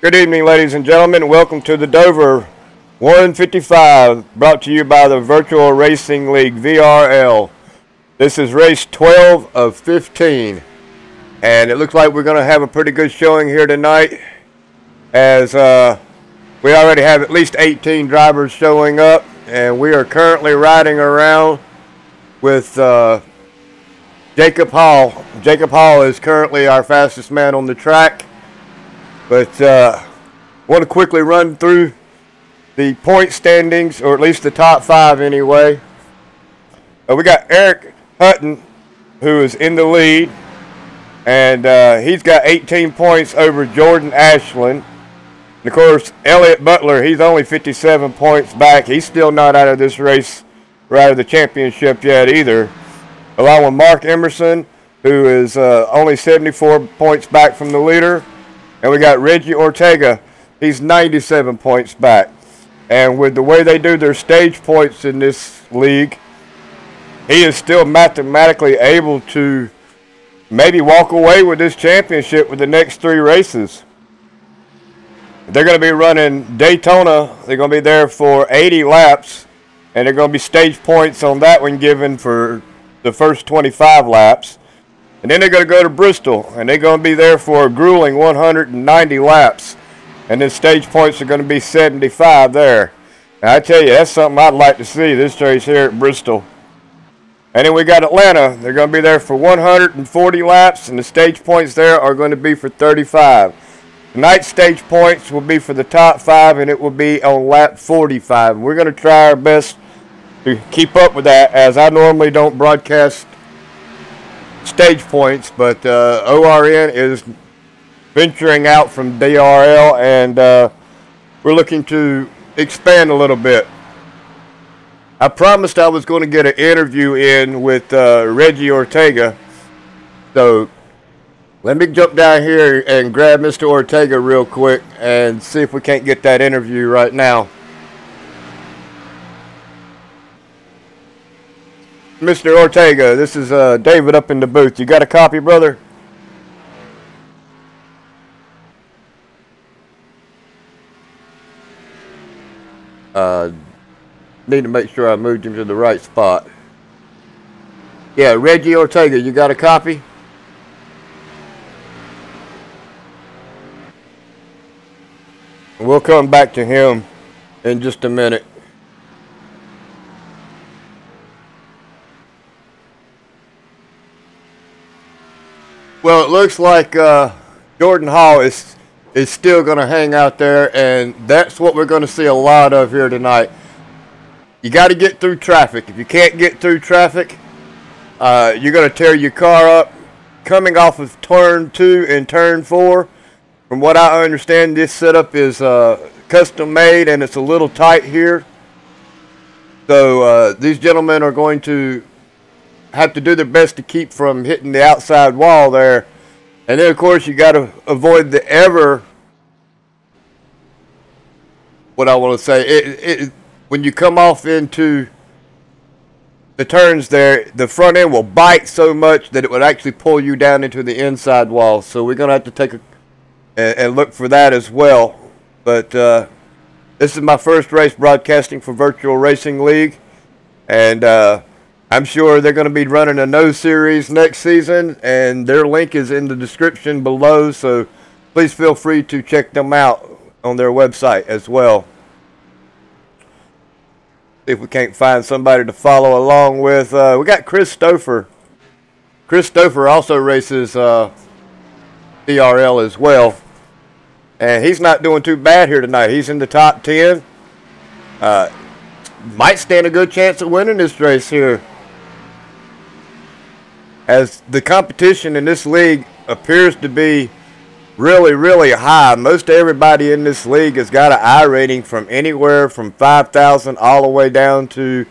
Good evening, ladies and gentlemen. Welcome to the Dover 155, brought to you by the Virtual Racing League, VRL. This is race 12 of 15, and it looks like we're going to have a pretty good showing here tonight, as we already have at least 18 drivers showing up, and we are currently riding around with Jacob Hall. Jacob Hall is currently our fastest man on the track. But I want to quickly run through the point standings, or at least the top five anyway. We got Eric Hutton, who is in the lead, and he's got 18 points over Jordan Ashland. And of course, Elliott Butler, he's only 57 points back. He's still not out of this race, or out of the championship yet either. Along with Mark Emerson, who is only 74 points back from the leader. And we got Reggie Ortega. He's 97 points back. And with the way they do their stage points in this league, he is still mathematically able to maybe walk away with this championship with the next three races. They're going to be running Daytona. They're going to be there for 80 laps. And they're going to be stage points on that one given for the first 25 laps. And then they're going to go to Bristol, and they're going to be there for a grueling 190 laps. And then stage points are going to be 75 there. And I tell you, that's something I'd like to see, this race here at Bristol. And then we got Atlanta. They're going to be there for 140 laps, and the stage points there are going to be for 35. Tonight's stage points will be for the top five, and it will be on lap 45. We're going to try our best to keep up with that, as I normally don't broadcast stage points, but ORN is venturing out from DRL, and we're looking to expand a little bit. I promised I was going to get an interview in with Reggie Ortega, so let me jump down here and grab Mr. Ortega real quick and see if we can't get that interview right now. Mr. Ortega, this is David up in the booth. You got a copy, brother? Need to make sure I moved him to the right spot. Yeah, Reggie Ortega, you got a copy? We'll come back to him in just a minute. Well, it looks like Jordan Hall is still going to hang out there, and that's what we're going to see a lot of here tonight. You got to get through traffic. If you can't get through traffic, you're going to tear your car up. Coming off of turn 2 and turn 4, from what I understand, this setup is custom made, and it's a little tight here. So these gentlemen are going to have to do their best to keep from hitting the outside wall there. And then, of course, you got to avoid the what I want to say, when you come off into the turns there, the front end will bite so much that it would actually pull you down into the inside wall. So we're going to have to take and look for that as well. But this is my first race broadcasting for Virtual Racing League, and I'm sure they're going to be running a No Series next season, and their link is in the description below, so please feel free to check them out on their website as well. See if we can't find somebody to follow along with. We got Chris Stouffer. Chris Stouffer also races DRL as well, and he's not doing too bad here tonight. He's in the top 10. Might stand a good chance of winning this race here, as the competition in this league appears to be really, really high. Most everybody in this league has got an I rating from anywhere from 5,000 all the way down to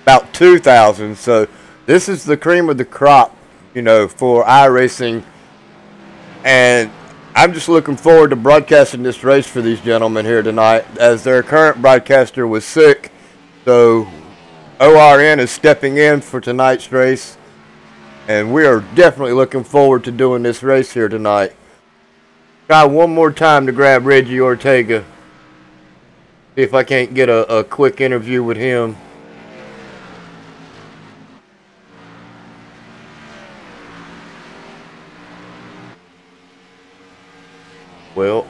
about 2,000. So this is the cream of the crop, you know, for iRacing. And I'm just looking forward to broadcasting this race for these gentlemen here tonight, as their current broadcaster was sick. So ORN is stepping in for tonight's race, and we are definitely looking forward to doing this race here tonight. Try one more time to grab Reggie Ortega. See if I can't get a quick interview with him. Well,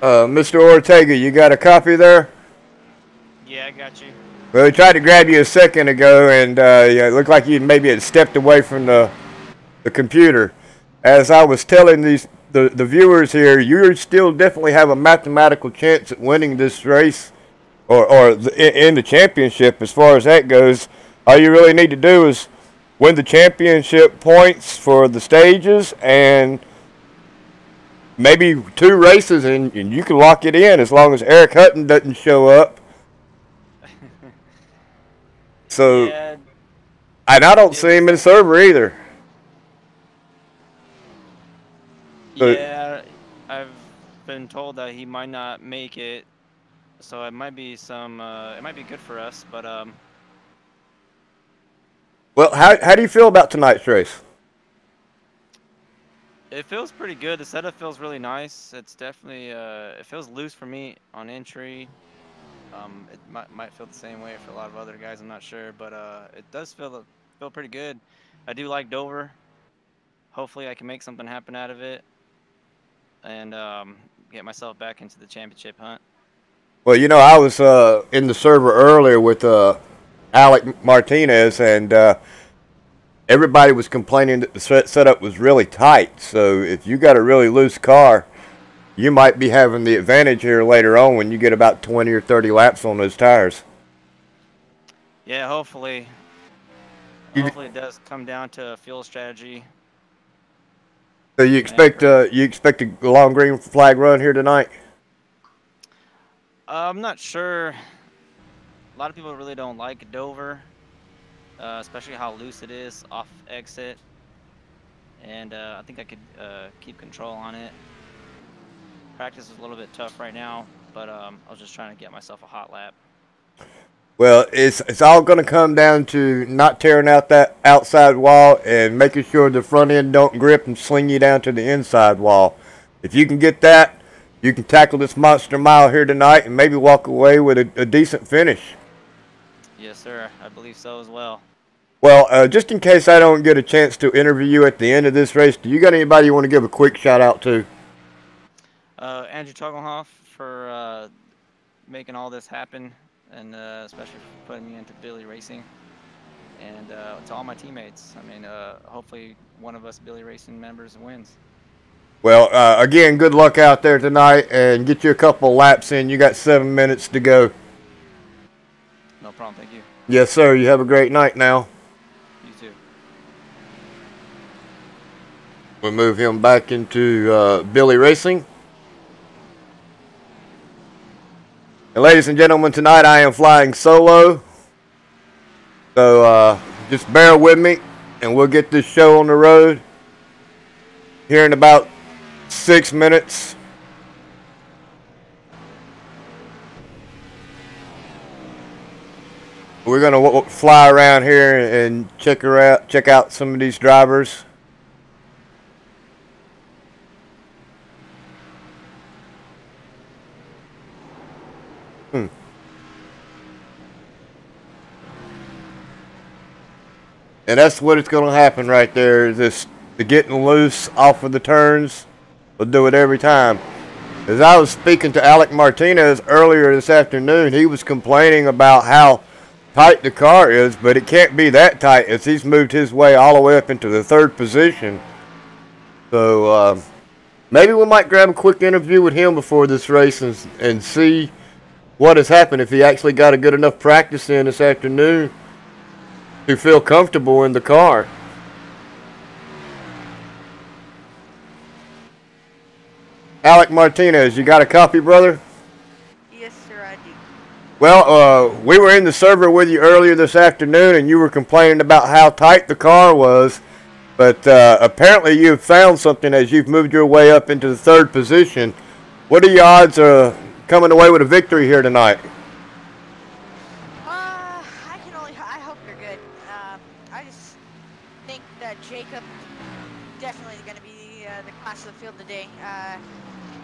Mr. Ortega, you got a copy there? Yeah, I got you. Well, we tried to grab you a second ago, and yeah, it looked like you maybe had stepped away from the computer. As I was telling the viewers here, you still definitely have a mathematical chance at winning this race, or in the championship. As far as that goes, all you really need to do is win the championship points for the stages, and maybe 2 races, and you can lock it in as long as Eric Hutton doesn't show up. So, yeah, and I don't see him in the server either. So, yeah, I've been told that he might not make it, so it might be it might be good for us, but well, how do you feel about tonight's race? it feels pretty good. The setup feels really nice. It's definitely it feels loose for me on entry. It might feel the same way for a lot of other guys. I'm not sure, but it does feel pretty good. I do like Dover. Hopefully, I can make something happen out of it, and get myself back into the championship hunt. Well, you know, I was in the server earlier with Alec Martinez, and everybody was complaining that the setup was really tight. So if you got a really loose car, you might be having the advantage here later on when you get about 20 or 30 laps on those tires. Yeah, hopefully. Hopefully it does come down to fuel strategy. So you expect a long green flag run here tonight? I'm not sure. A lot of people really don't like Dover, especially how loose it is off exit. And I think I could keep control on it. Practice is a little bit tough right now, but I was just trying to get myself a hot lap. Well, it's all going to come down to not tearing out that outside wall and making sure the front end don't grip and sling you down to the inside wall. If you can get that, you can tackle this monster mile here tonight and maybe walk away with a decent finish. Yes, sir. I believe so as well. Well, just in case I don't get a chance to interview you at the end of this race, do you got anybody you want to give a quick shout out to? Andrew Tugglehoff for making all this happen, and especially for putting me into Billy Racing, and to all my teammates. I mean, hopefully one of us Billy Racing members wins. Well, again, good luck out there tonight, and get you a couple laps in. You got 7 minutes to go. No problem. Thank you. Yes, sir. You have a great night now. You too. We'll move him back into Billy Racing. And ladies and gentlemen, tonight I am flying solo. So just bear with me, and we'll get this show on the road here in about 6 minutes. We're gonna fly around here and check out some of these drivers. And that's what it's going to happen right there. The getting loose off of the turns. We'll do it every time. As I was speaking to Alec Martinez earlier this afternoon, he was complaining about how tight the car is, but it can't be that tight as he's moved his way all the way up into the 3rd position. So maybe we might grab a quick interview with him before this race and see what has happened, if he actually got a good enough practice in this afternoon to feel comfortable in the car. Alec Martinez, you got a copy, brother? Yes, sir, I do. Well, we were in the server with you earlier this afternoon, and you were complaining about how tight the car was. But apparently you've found something as you've moved your way up into the 3rd position. What are your odds of coming away with a victory here tonight? I just think that Jacob definitely is going to be the class of the field today.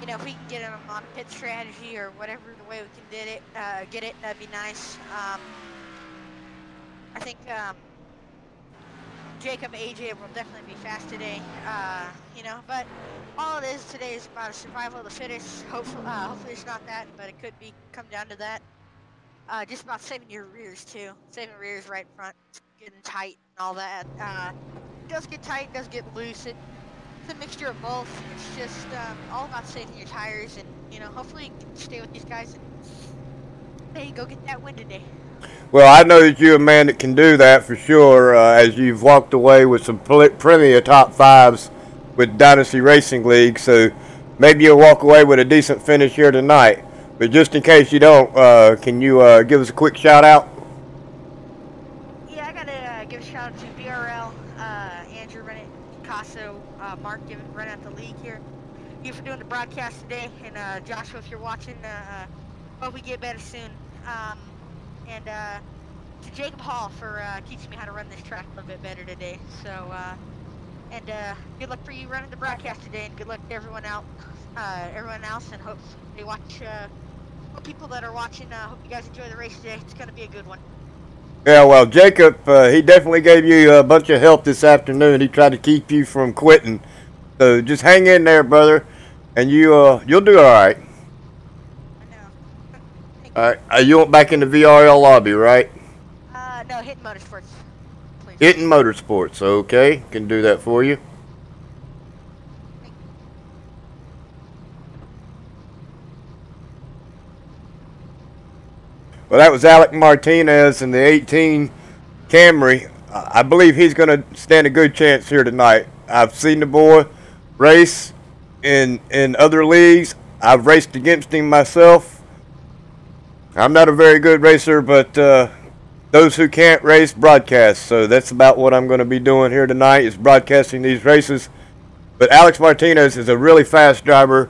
You know, if we can get him on pit strategy or whatever the way we can get it, that'd be nice. I think Jacob AJ will definitely be fast today. You know, but all it is today is about a survival of the fittest. Hopefully it's not that, but it could come down to that. Just about saving your rears too. Saving rears right in front, getting tight and all that. It does get tight, does get loose. It's a mixture of both. It's just all about saving your tires, and you know, hopefully you can stay with these guys and hey, go get that win today. Well, I know that you're a man that can do that for sure, as you've walked away with some plenty of top fives with Dynasty Racing League, so maybe you'll walk away with a decent finish here tonight. But just in case you don't, can you give us a quick shout out? Yeah, I gotta give a shout out to VRL, Andrew running Picasso, Mark running out the league here. You for doing the broadcast today, and Joshua, if you're watching, hope we get better soon. And to Jacob Hall for teaching me how to run this track a little bit better today. So, and good luck for you running the broadcast today, and good luck to everyone else, and hope they watch. People that are watching, hope you guys enjoy the race today. It's going to be a good one. Yeah, well, Jacob, he definitely gave you a bunch of help this afternoon. He tried to keep you from quitting. So just hang in there, brother, and you'll do all right. I know. All right. You want back in the VRL lobby, right? No, Hitting Motorsports, please. Hitting Motorsports, okay. Can do that for you. Well, that was Alec Martinez in the 18 Camry. I believe he's going to stand a good chance here tonight. I've seen the boy race in other leagues. I've raced against him myself. I'm not a very good racer, but those who can't race broadcast. So that's about what I'm going to be doing here tonight, is broadcasting these races. But Alex Martinez is a really fast driver.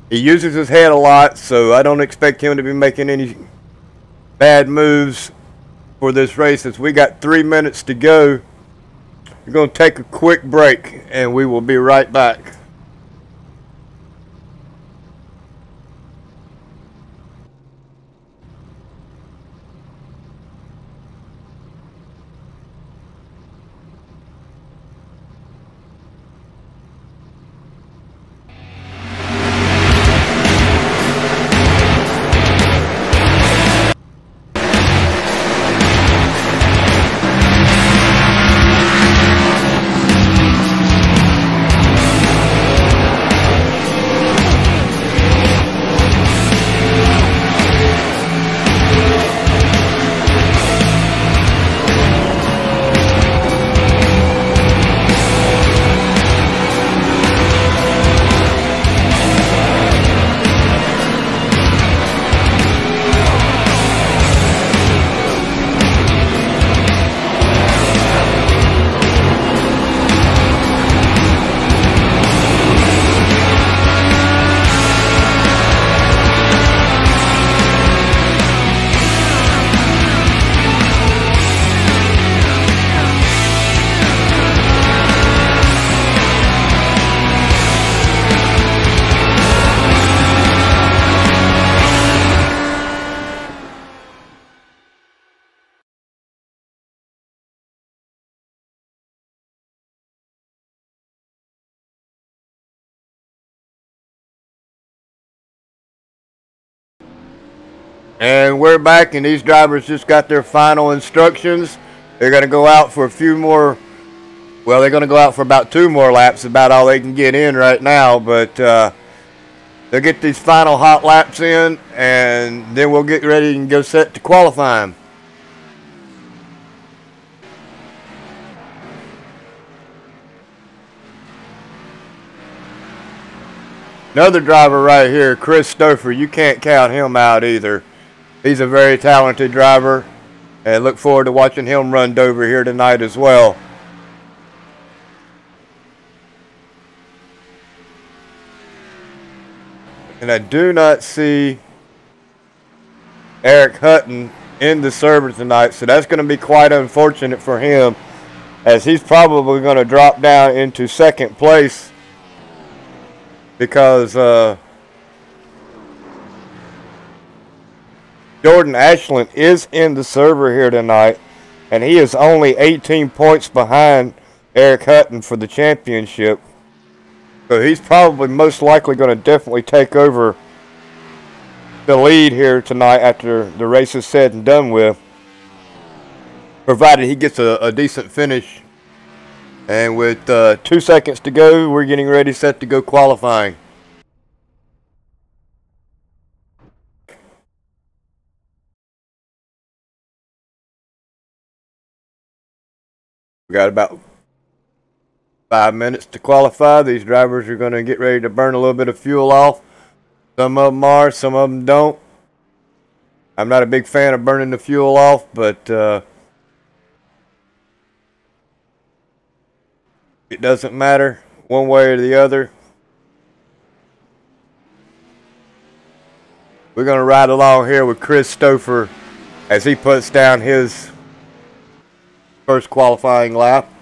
He uses his head a lot, so I don't expect him to be making any bad moves for this race, as we got 3 minutes to go. We're going to take a quick break, and we will be right back. And we're back, and these drivers just got their final instructions. They're going to go out for a few more, well, they're going to go out for about 2 more laps, about all they can get in right now. But they'll get these final hot laps in, and then we'll get ready and go set to qualifying. Another driver right here, Chris Stouffer, you can't count him out either. He's a very talented driver, and look forward to watching him run Dover here tonight as well. And I do not see Eric Hutton in the server tonight, so that's going to be quite unfortunate for him. as he's probably going to drop down into second place because Jordan Ashland is in the server here tonight, and he is only 18 points behind Eric Hutton for the championship. So he's probably most likely going to definitely take over the lead here tonight after the race is said and done with, provided he gets a decent finish. And with 2 seconds to go, we're getting ready, set to go qualifying. We got about 5 minutes to qualify. These drivers are going to get ready to burn a little bit of fuel off. Some of them are, some of them don't. I'm not a big fan of burning the fuel off, but it doesn't matter one way or the other. We're going to ride along here with Chris Stouffer as he puts down his first qualifying lap.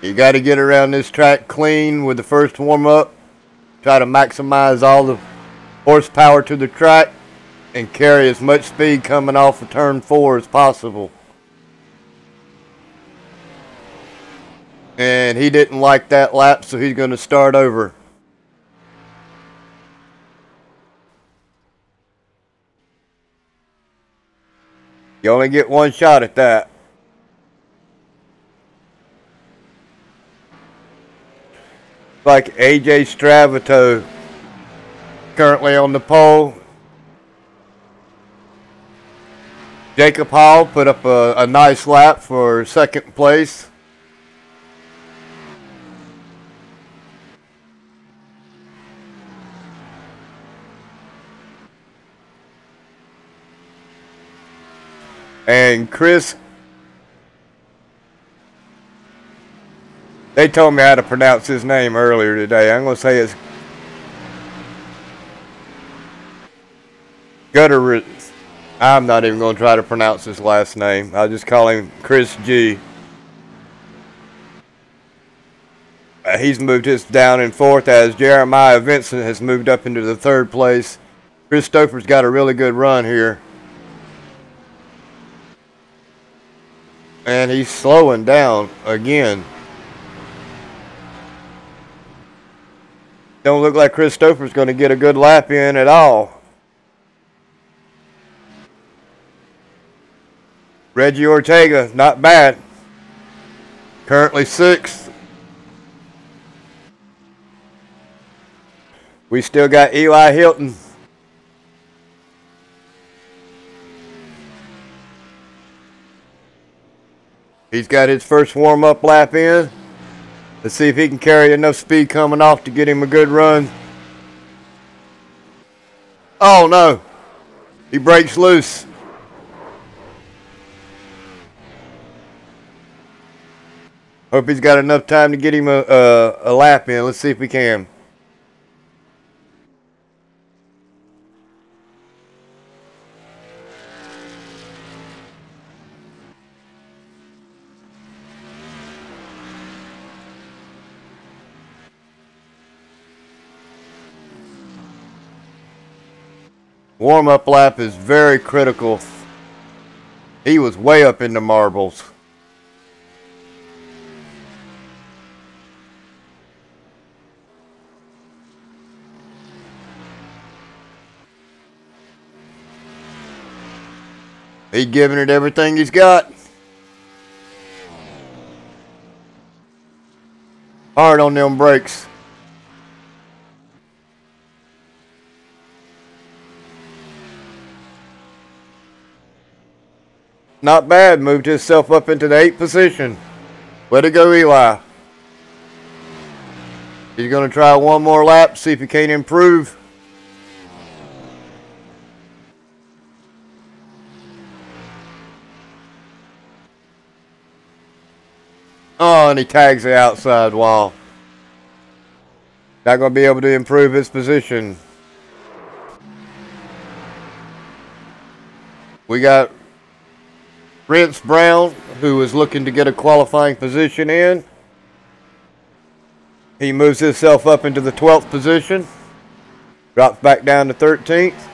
You got to get around this track clean with the first warm-up. Try to maximize all the horsepower to the track and carry as much speed coming off of turn 4 as possible. And he didn't like that lap, so he's going to start over. You only get one shot at that. Like AJ Stravato currently on the pole. Jacob Hall put up a nice lap for second place. And Chris, they told me how to pronounce his name earlier today. I'm going to say it's Gutteritz. I'm not even going to try to pronounce his last name. I'll just call him Chris G. He's moved his down in fourth as Jeremiah Vincent has moved up into the third place. Chris Stouffer's got a really good run here. And he's slowing down again. Don't look like Chris Stouffer's going to get a good lap in at all. Reggie Ortega, not bad. Currently 6th. We still got Eli Hilton. He's got his first warm-up lap in. Let's see if he can carry enough speed coming off to get him a good run. Oh, no. He breaks loose. Hope he's got enough time to get him a lap in. Let's see if we can. Warm-up lap is very critical. He was way up in the marbles. He's giving it everything he's got. Hard on them brakes. Not bad. Moved himself up into the 8th position. Way to go, Eli. He's going to try one more lap, see if he can't improve. Oh, and he tags the outside wall. Not going to be able to improve his position. We got Rance Brown, who is looking to get a qualifying position in. He moves himself up into the 12th position. Drops back down to 13th.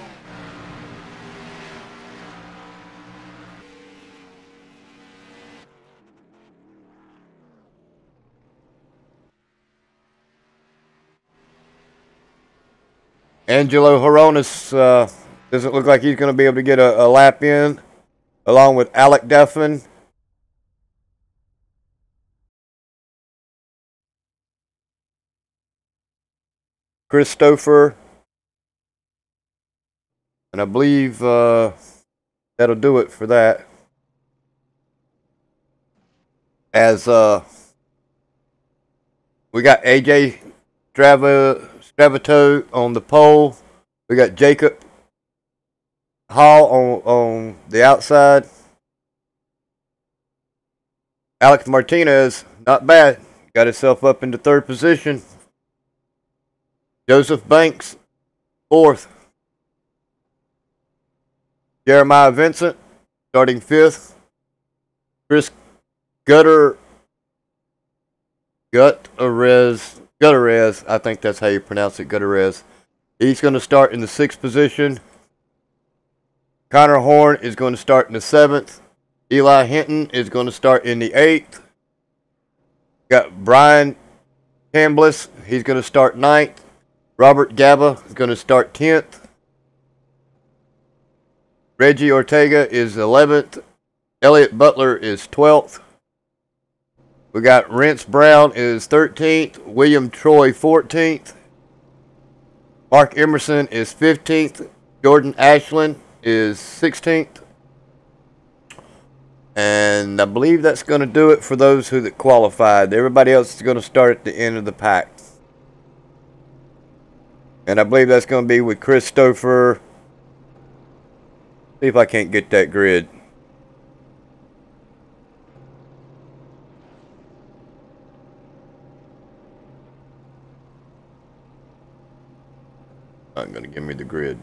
Angelo Horonis doesn't look like he's going to be able to get a lap in, along with Alec Duffin. Christopher. And I believe that'll do it for that. As we got AJ Stravato on the pole. We got Jacob Hall on the outside. Alex Martinez, not bad. Got himself up into 3rd position. Joseph Banks, 4th. Jeremiah Vincent, starting 5th. Chris Gutierrez, I think that's how you pronounce it, Gutierrez. He's going to start in the 6th position. Connor Horn is going to start in the 7th. Eli Hinton is going to start in the 8th. Got Brian Cambliss, he's going to start 9th. Robert Gaba is going to start 10th. Reggie Ortega is 11th. Elliot Butler is 12th. We got Rance Brown is 13th. William Troy 14th. Mark Emerson is 15th. Jordan Ashland is 16th. And I believe that's going to do it for those who that qualified. Everybody else is going to start at the end of the pack. And I believe that's going to be with Christopher. See if I can't get that grid. Not going to give me the grid.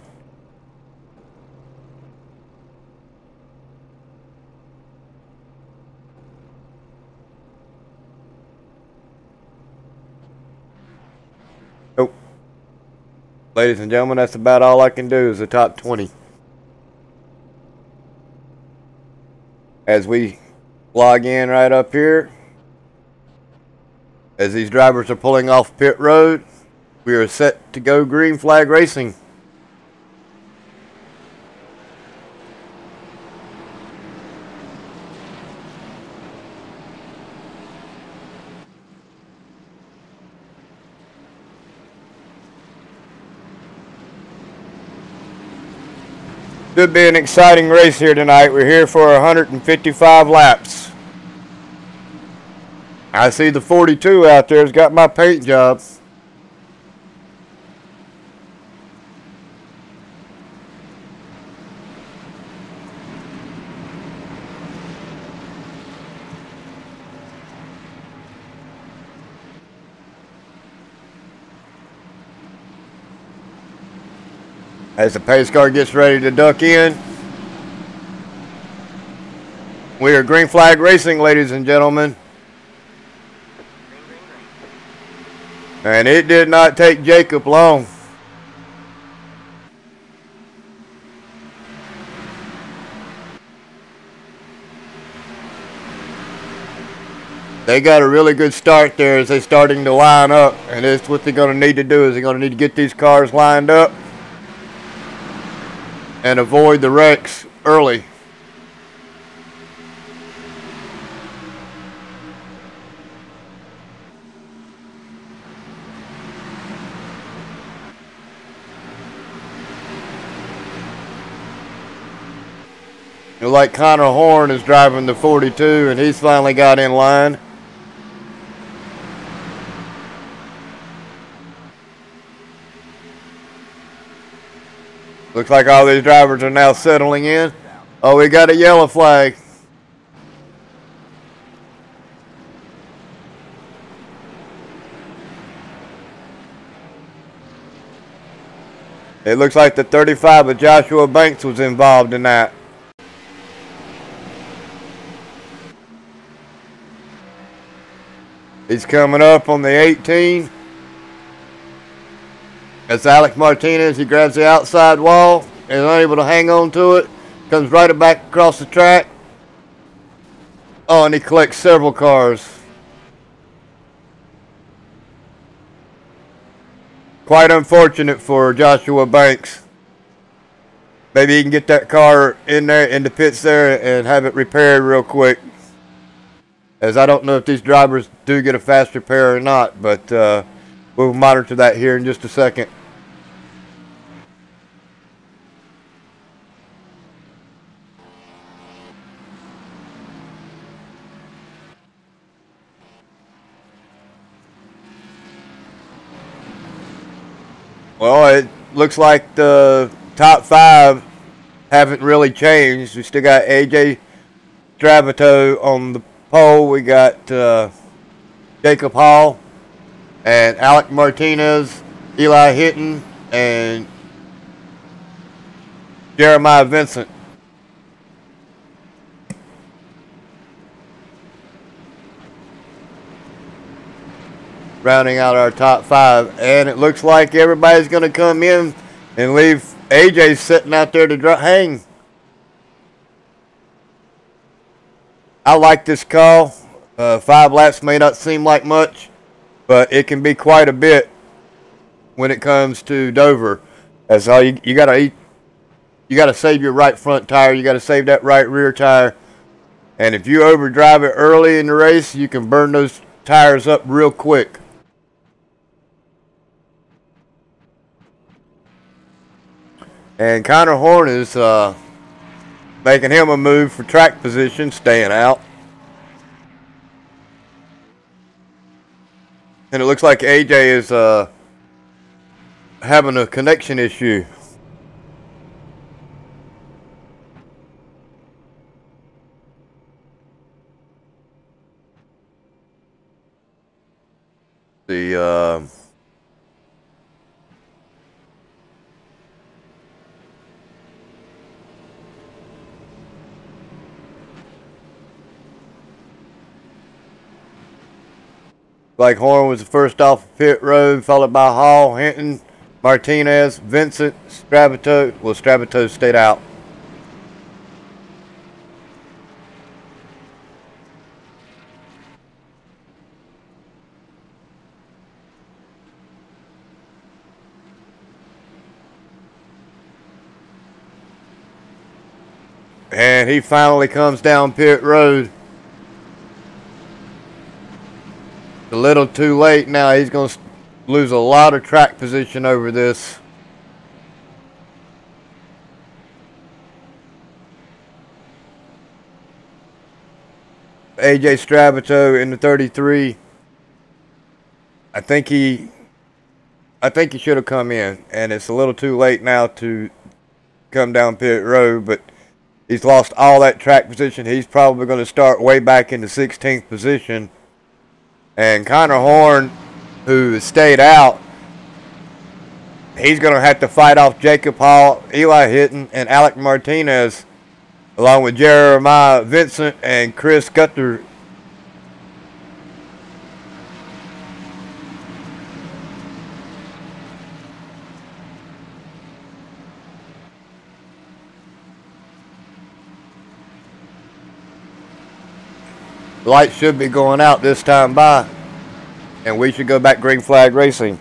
Nope. Ladies and gentlemen, that's about all I can do is the top 20. As we log in right up here, as these drivers are pulling off pit road, we are set to go green flag racing. Should be an exciting race here tonight. We're here for 155 laps. I see the 42 out there has got my paint job. As the pace car gets ready to duck in. We are green flag racing, ladies and gentlemen. And it did not take Jacob long. They got a really good start there as they're starting to line up. And that's what they're going to need to do is they're going to need to get these cars lined up and avoid the wrecks early. Like Connor Horn is driving the 42 and he's finally got in line. Looks like all these drivers are now settling in. Oh, we got a yellow flag. It looks like the 35 of Joshua Banks was involved in that. He's coming up on the 18. That's Alex Martinez. He grabs the outside wall and is unable to hang on to it. Comes right back across the track. Oh, and he collects several cars. Quite unfortunate for Joshua Banks. Maybe he can get that car in there, in the pits there, and have it repaired real quick. As I don't know if these drivers do get a fast repair or not, but we'll monitor that here in just a second. Well, it looks like the top 5 haven't really changed. We still got AJ Stravato on the pole. We got Jacob Hall and Alec Martinez, Eli Hinton, and Jeremiah Vincent. Rounding out our top 5, and it looks like everybody's going to come in and leave AJ sitting out there to hang. I like this call. 5 laps may not seem like much, but it can be quite a bit when it comes to Dover. That's all you gotta save your right front tire. You gotta save that right rear tire, and if you overdrive it early in the race, you can burn those tires up real quick. And Connor Horn is making him a move for track position, staying out. And it looks like AJ is having a connection issue. Like Horn was the first off pit road, followed by Hall, Hinton, Martinez, Vincent, Stravato. Well, Stravato stayed out. And he finally comes down pit road. A little too late now. He's going to lose a lot of track position over this. AJ Stravato in the 33. I think he should have come in, and it's a little too late now to come down pit road, but he's lost all that track position. He's probably going to start way back in the 16th position. And Connor Horn, who stayed out, he's going to have to fight off Jacob Hall, Eli Hinton, and Alec Martinez, along with Jeremiah Vincent and Chris Gutter. The lights should be going out this time by, and we should go back green flag racing.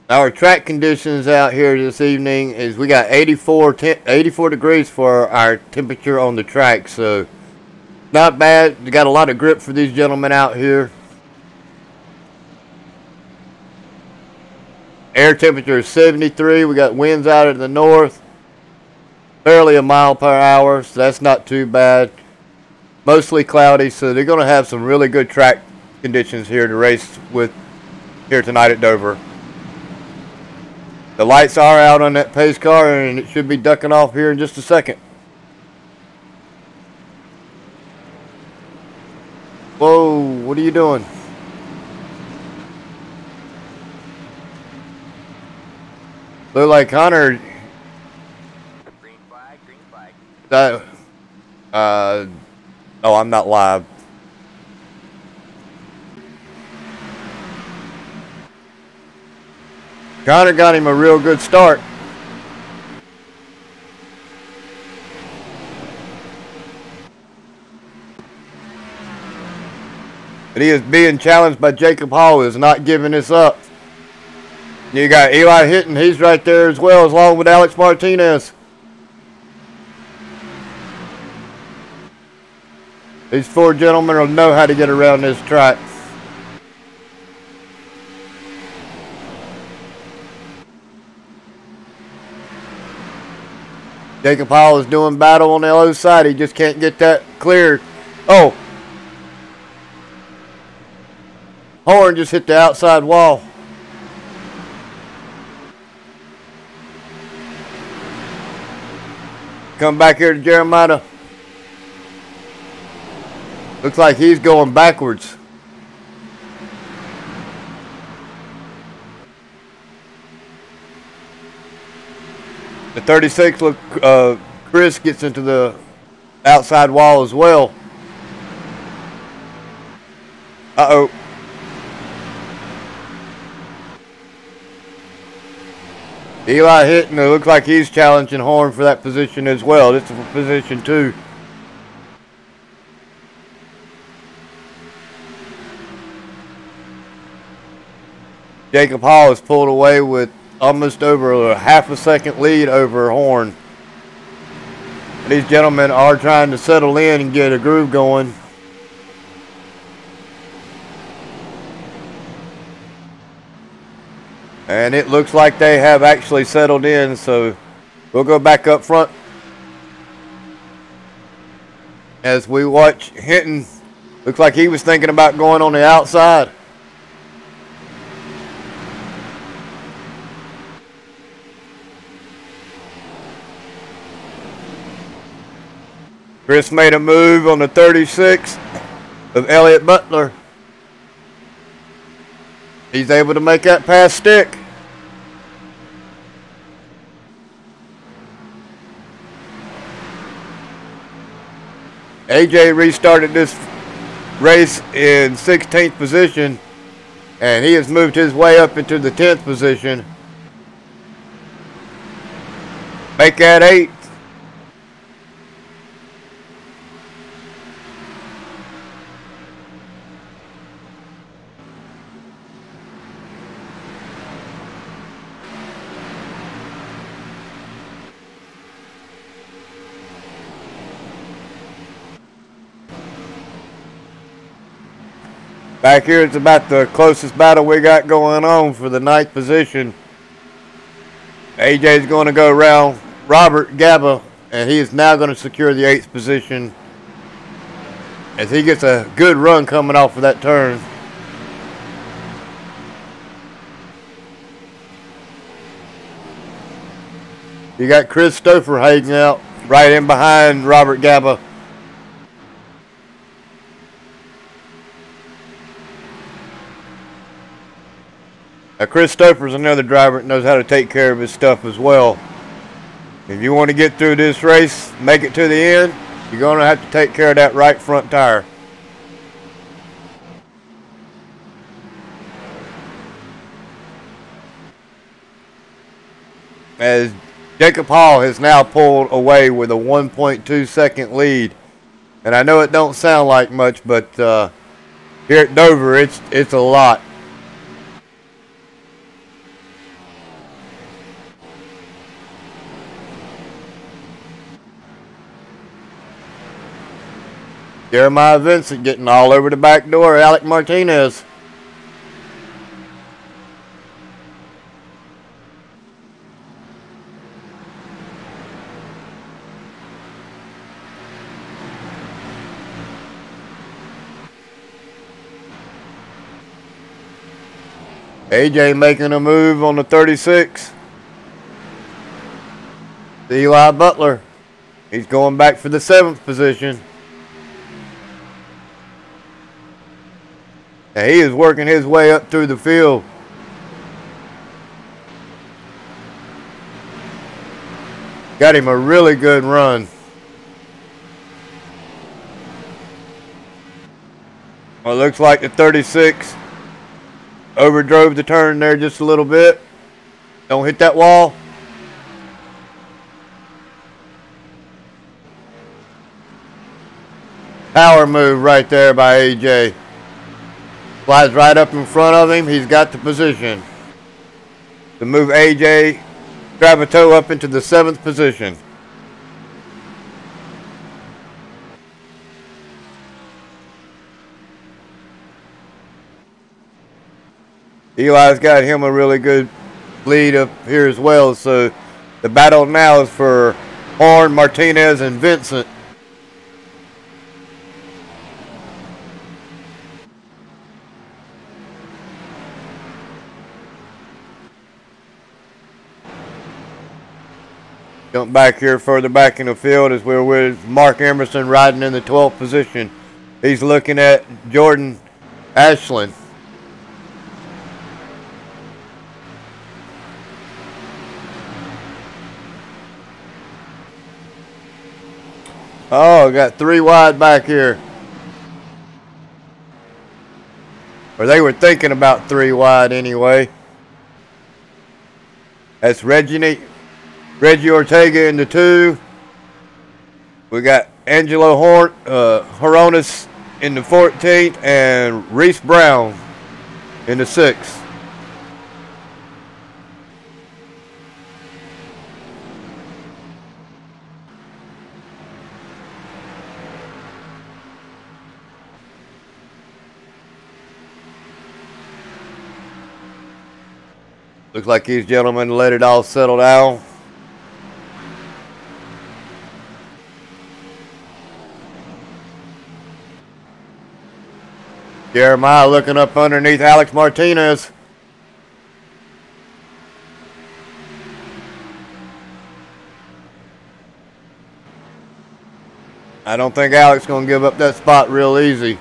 Our track conditions out here this evening is we got 84 degrees for our temperature on the track, so not bad. We got a lot of grip for these gentlemen out here. Air temperature is 73. We got winds out of the north, barely a mile per hour, so that's not too bad. Mostly cloudy, so they're going to have some really good track conditions here to race with here tonight at Dover. The lights are out on that pace car, and it should be ducking off here in just a second. Whoa, what are you doing? Look like Connor. Green flag, green flag. That, oh, I'm not live. Connor got him a real good start. But he is being challenged by Jacob Hall, who is not giving this up. You got Eli Hinton, he's right there as well, along with Alex Martinez. These four gentlemen will know how to get around this track. Jacob Hall is doing battle on the other side. He just can't get that cleared. Oh. Horn just hit the outside wall. Come back here to Jeremiah. Looks like he's going backwards. The 36 look, Chris gets into the outside wall as well. Uh-oh. Eli Hinton, it looks like he's challenging Horn for that position as well. This is for position 2. Jacob Hall is pulled away with almost over a half a second lead over Horn. These gentlemen are trying to settle in and get a groove going. And it looks like they have actually settled in, so we'll go back up front as we watch Hinton. Looks like he was thinking about going on the outside. Chris made a move on the 36 of Elliott Butler. He's able to make that pass stick. AJ restarted this race in 16th position, and he has moved his way up into the 10th position. Make that 8th. Back here, it's about the closest battle we got going on for the 9th position. AJ's going to go around Robert Gaba, and he is now going to secure the 8th position as he gets a good run coming off of that turn. You got Chris Stouffer hanging out right in behind Robert Gaba. Now, Chris Stouffer's another driver that knows how to take care of his stuff as well. If you want to get through this race, make it to the end, you're going to have to take care of that right front tire. As Jacob Hall has now pulled away with a 1.2 second lead. And I know it don't sound like much, but here at Dover, it's a lot. Jeremiah Vincent getting all over the back door. Alec Martinez. AJ making a move on the 36. Eli Butler. He's going back for the 7th position. And he is working his way up through the field. Got him a really good run. Well, it looks like the 36 overdrove the turn there just a little bit. Don't hit that wall. Power move right there by AJ. Flies right up in front of him. He's got the position to move AJ Gravito up into the 7th position. Eli's got him a really good lead up here as well. So the battle now is for Horn, Martinez, and Vincent. Jump back here further back in the field as we're with Mark Emerson riding in the 12th position. He's looking at Jordan Ashland. Oh, got 3 wide back here. Or they were thinking about 3 wide anyway. That's Reggie Ortega in the 2. We got Angelo Horonis in the 14th and Reese Brown in the 6th. Looks like these gentlemen let it all settle down. Jeremiah looking up underneath Alex Martinez. I don't think Alex is going to give up that spot real easy.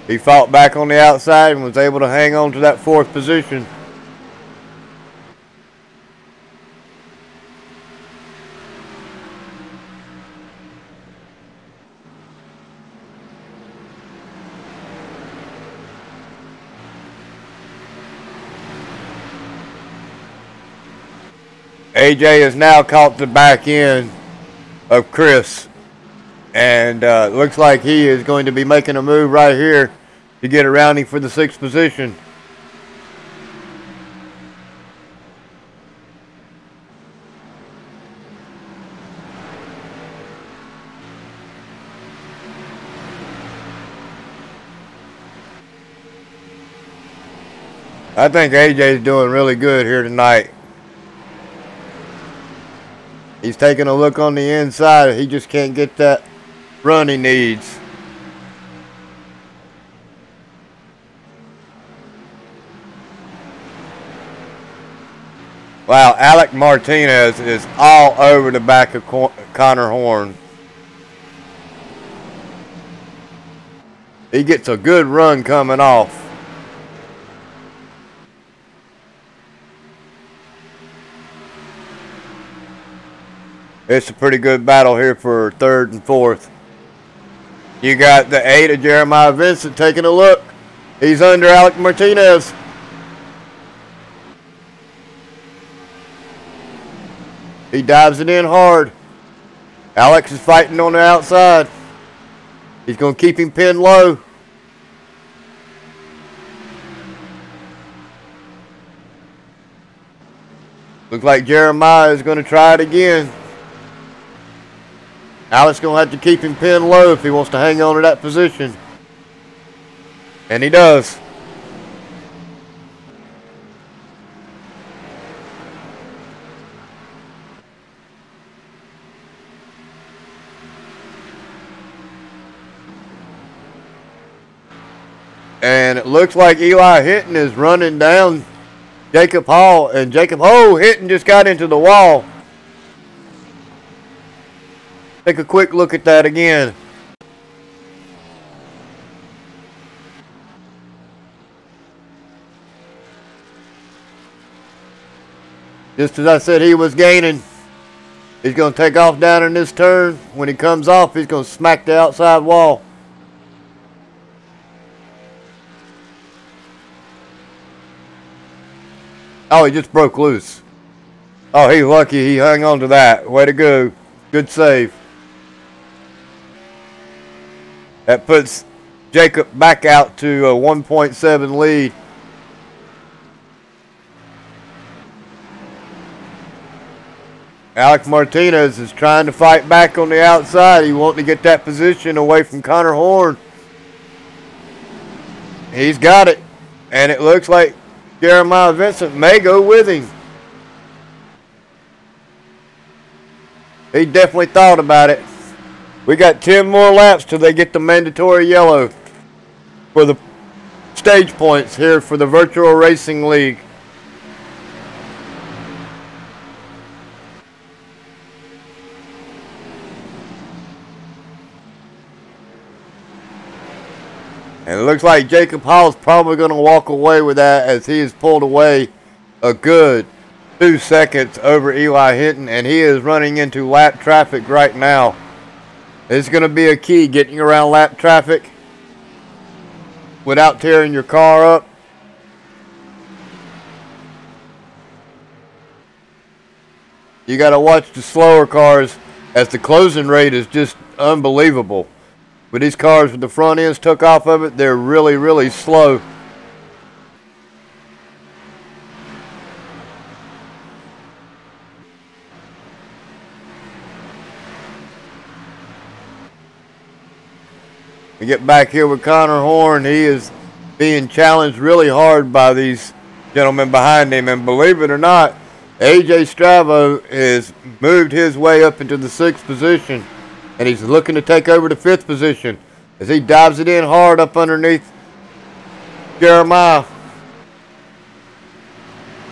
He fought back on the outside and was able to hang on to that 4th position. AJ has now caught the back end of Chris. And looks like he is going to be making a move right here to get around him for the 6th position. I think AJ is doing really good here tonight. He's taking a look on the inside. He just can't get that run he needs. Wow, Alec Martinez is all over the back of Connor Horn. He gets a good run coming off. It's a pretty good battle here for 3rd and 4th. You got the 8 of Jeremiah Vincent taking a look. He's under Alec Martinez. He dives it in hard. Alex is fighting on the outside. He's going to keep him pinned low. Looks like Jeremiah is going to try it again. Alex is going to have to keep him pinned low if he wants to hang on to that position. And he does. And it looks like Eli Hinton is running down Jacob Hall. And Jacob Hinton just got into the wall. take a quick look at that again. Just as I said he was gaining, he's going to take off down in this turn. When he comes off, he's going to smack the outside wall. Oh, he just broke loose. Oh, he's lucky he hung on to that. Way to go. Good save. That puts Jacob back out to a 1.7 lead. Alex Martinez is trying to fight back on the outside. He wants to get that position away from Connor Horn. He's got it. And it looks like Jeremiah Vincent may go with him. He definitely thought about it. We got 10 more laps till they get the mandatory yellow for the stage points here for the Virtual Racing League. And it looks like Jacob Hall's probably going to walk away with that, as he has pulled away a good 2 seconds over Eli Hinton, and he is running into lap traffic right now. It's going to be a key, getting around lap traffic without tearing your car up. You got to watch the slower cars, as the closing rate is just unbelievable. But these cars with the front ends took off of it, they're really, really slow. We get back here with Connor Horn. He is being challenged really hard by these gentlemen behind him. And believe it or not, AJ Stravo has moved his way up into the 6th position. And he's looking to take over the 5th position as he dives it in hard up underneath Jeremiah.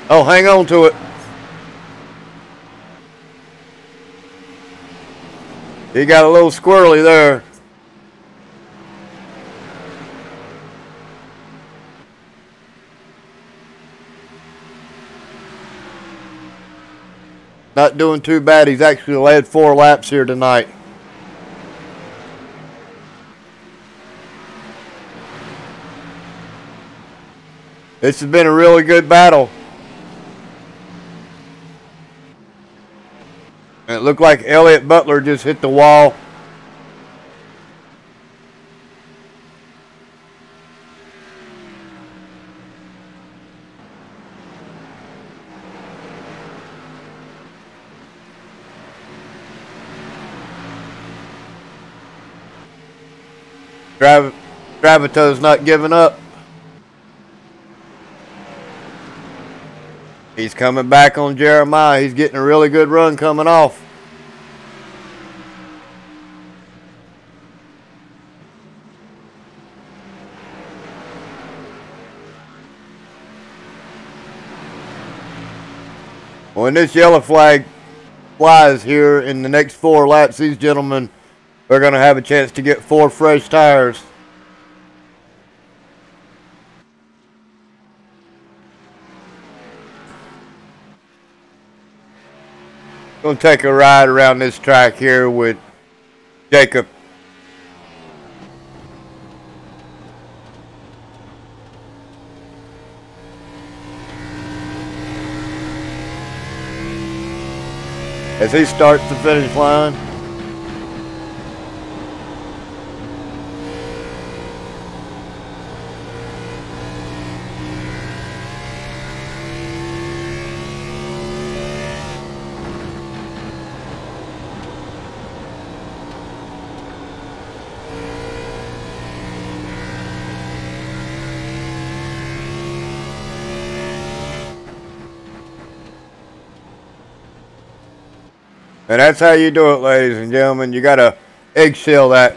Oh, hang on to it. He got a little squirrely there. Not doing too bad. He's actually led 4 laps here tonight. This has been a really good battle. And it looked like Elliott Butler just hit the wall. Gravito's not giving up. He's coming back on Jeremiah. He's getting a really good run coming off. When this yellow flag flies here in the next 4 laps, these gentlemen are going to have a chance to get 4 fresh tires. Going to take a ride around this track here with Jacob. As he starts the finish line. And that's how you do it, ladies and gentlemen. You got to eggshell that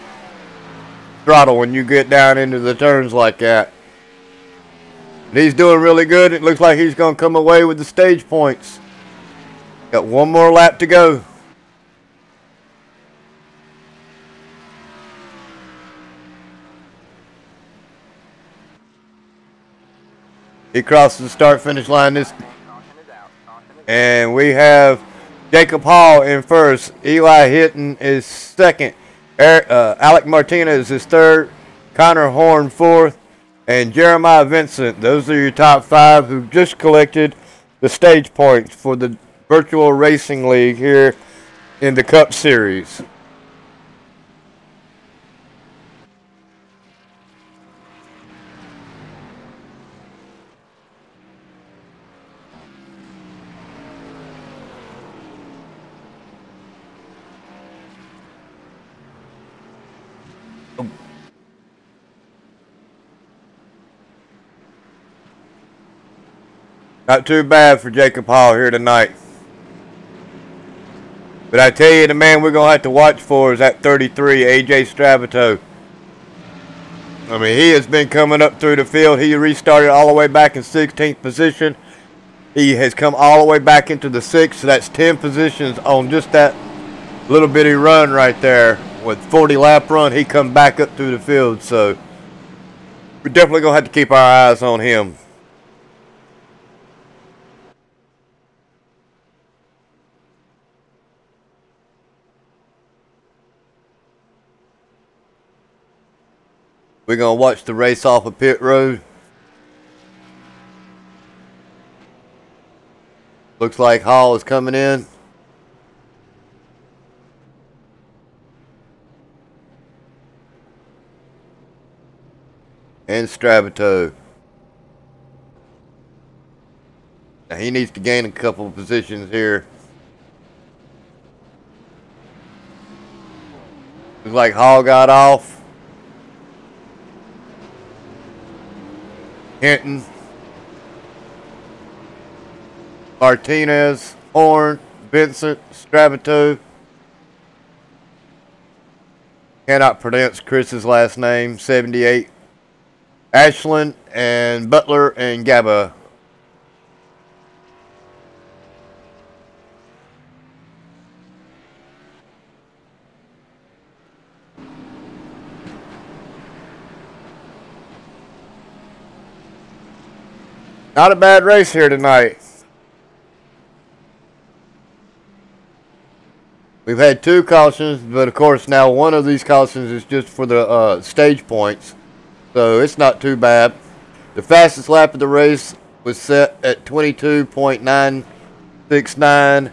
throttle when you get down into the turns like that. And he's doing really good. It looks like he's going to come away with the stage points. Got 1 more lap to go. He crosses the start-finish line this, Caution is out. Caution is out. and we have Jacob Hall in first. Eli Hinton is second. Alec Martinez is third. Connor Horn fourth. And Jeremiah Vincent. Those are your top 5 who just collected the stage points for the Virtual Racing League here in the Cup Series. Not too bad for Jacob Hall here tonight. But I tell you, the man we're going to have to watch for is at 33, AJ Stravato. I mean, he has been coming up through the field. He restarted all the way back in 16th position. He has come all the way back into the 6th, so that's 10 positions on just that little bitty run right there. With 40 lap run, he come back up through the field, so we're definitely going to have to keep our eyes on him. We're going to watch the race off of pit road. Looks like Hall is coming in. And Stravato. Now he needs to gain a couple of positions here. Looks like Hall got off. Hinton, Martinez, Horn, Vincent, Stravato. Cannot pronounce Chris's last name. 78. Ashland and Butler and Gaba. Not a bad race here tonight. We've had 2 cautions, but of course now one of these cautions is just for the stage points. So it's not too bad. The fastest lap of the race was set at 22.969.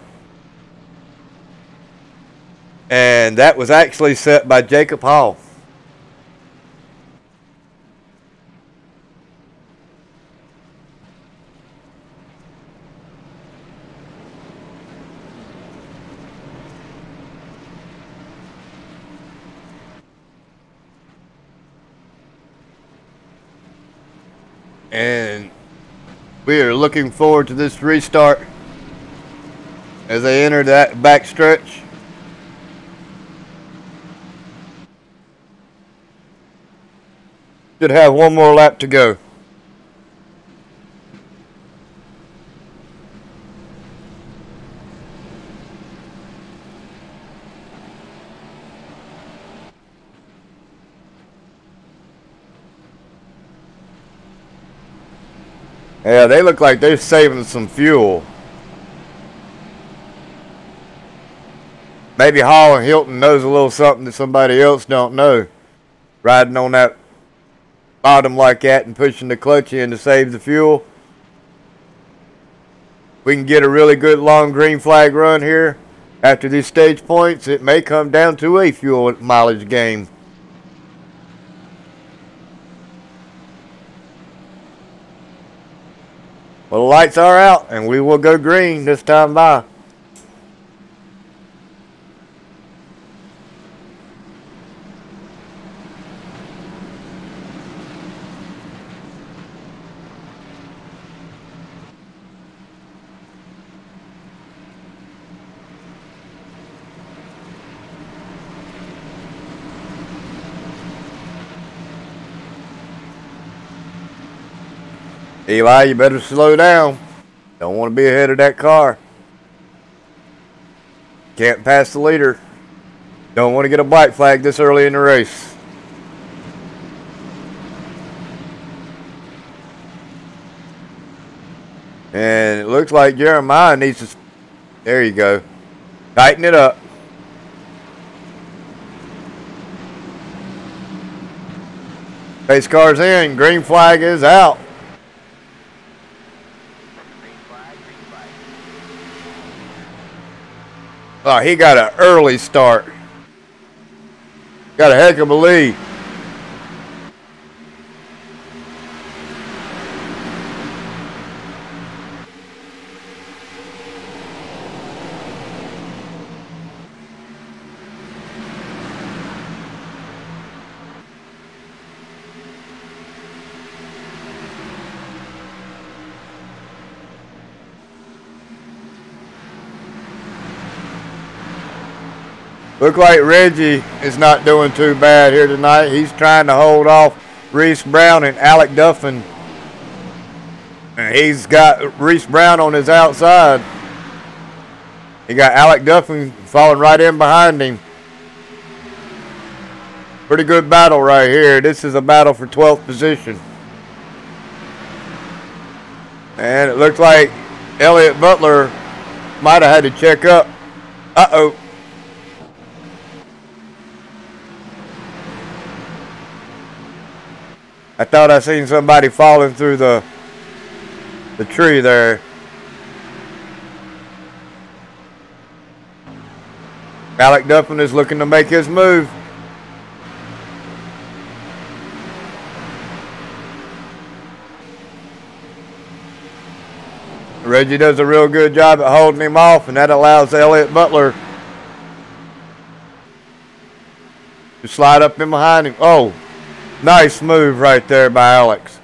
And that was actually set by Jacob Hall. And we are looking forward to this restart as they enter that back stretch. Should have one more lap to go. Yeah, they look like they're saving some fuel. Maybe Hall and Hilton knows a little something that somebody else don't know. Riding on that bottom like that and pushing the clutch in to save the fuel. We can get a really good long green flag run here. After these stage points, it may come down to a fuel mileage game. Well, the lights are out, and we will go green this time by. Eli, you better slow down. Don't want to be ahead of that car. Can't pass the leader. Don't want to get a black flag this early in the race. And it looks like Jeremiah needs to... There you go. Tighten it up. Pace car's in. Green flag is out. Green flag, green flag. Oh, he got an early start. Got a heck of a lead. Look like Reggie is not doing too bad here tonight. He's trying to hold off Reese Brown and Alec Duffin. And he's got Reese Brown on his outside. He got Alec Duffin falling right in behind him. Pretty good battle right here. This is a battle for 12th position. And it looks like Elliott Butler might have had to check up. Uh-oh. I thought I seen somebody falling through the tree there. Alec Duffin is looking to make his move. Reggie does a real good job at holding him off, and that allows Elliott Butler to slide up in behind him. Oh, nice move right there by Alex.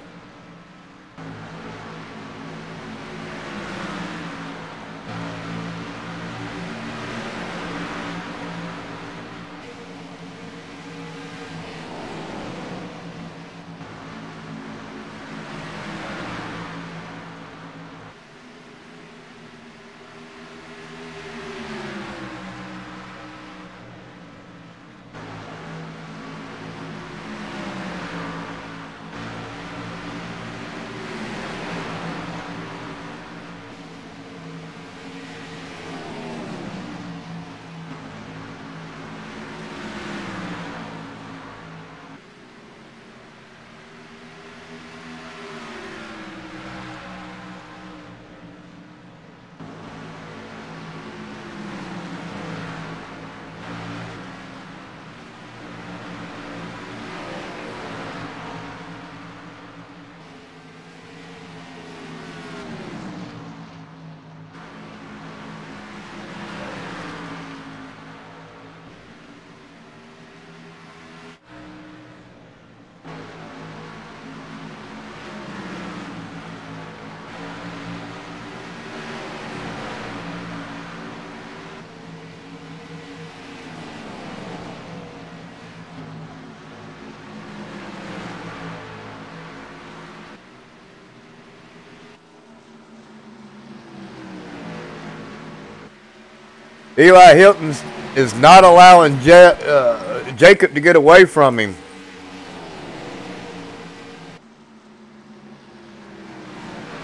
Eli Hilton is not allowing Jacob to get away from him.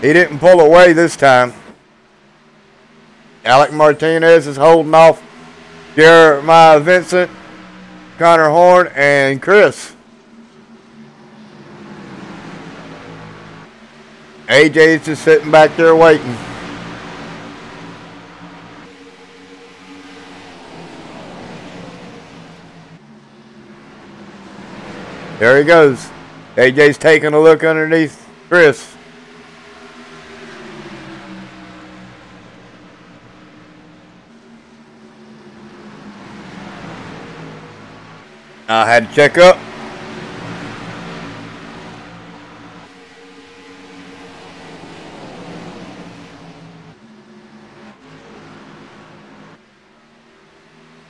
He didn't pull away this time. Alec Martinez is holding off Jeremiah Vincent, Connor Horn, and Chris. AJ's just sitting back there waiting. There he goes. AJ's taking a look underneath Chris. I had to check up.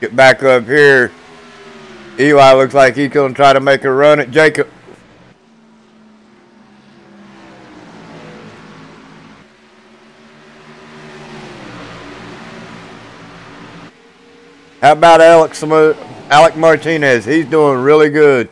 Get back up here. Eli looks like he's going to try to make a run at Jacob. How about Alec Martinez? He's doing really good.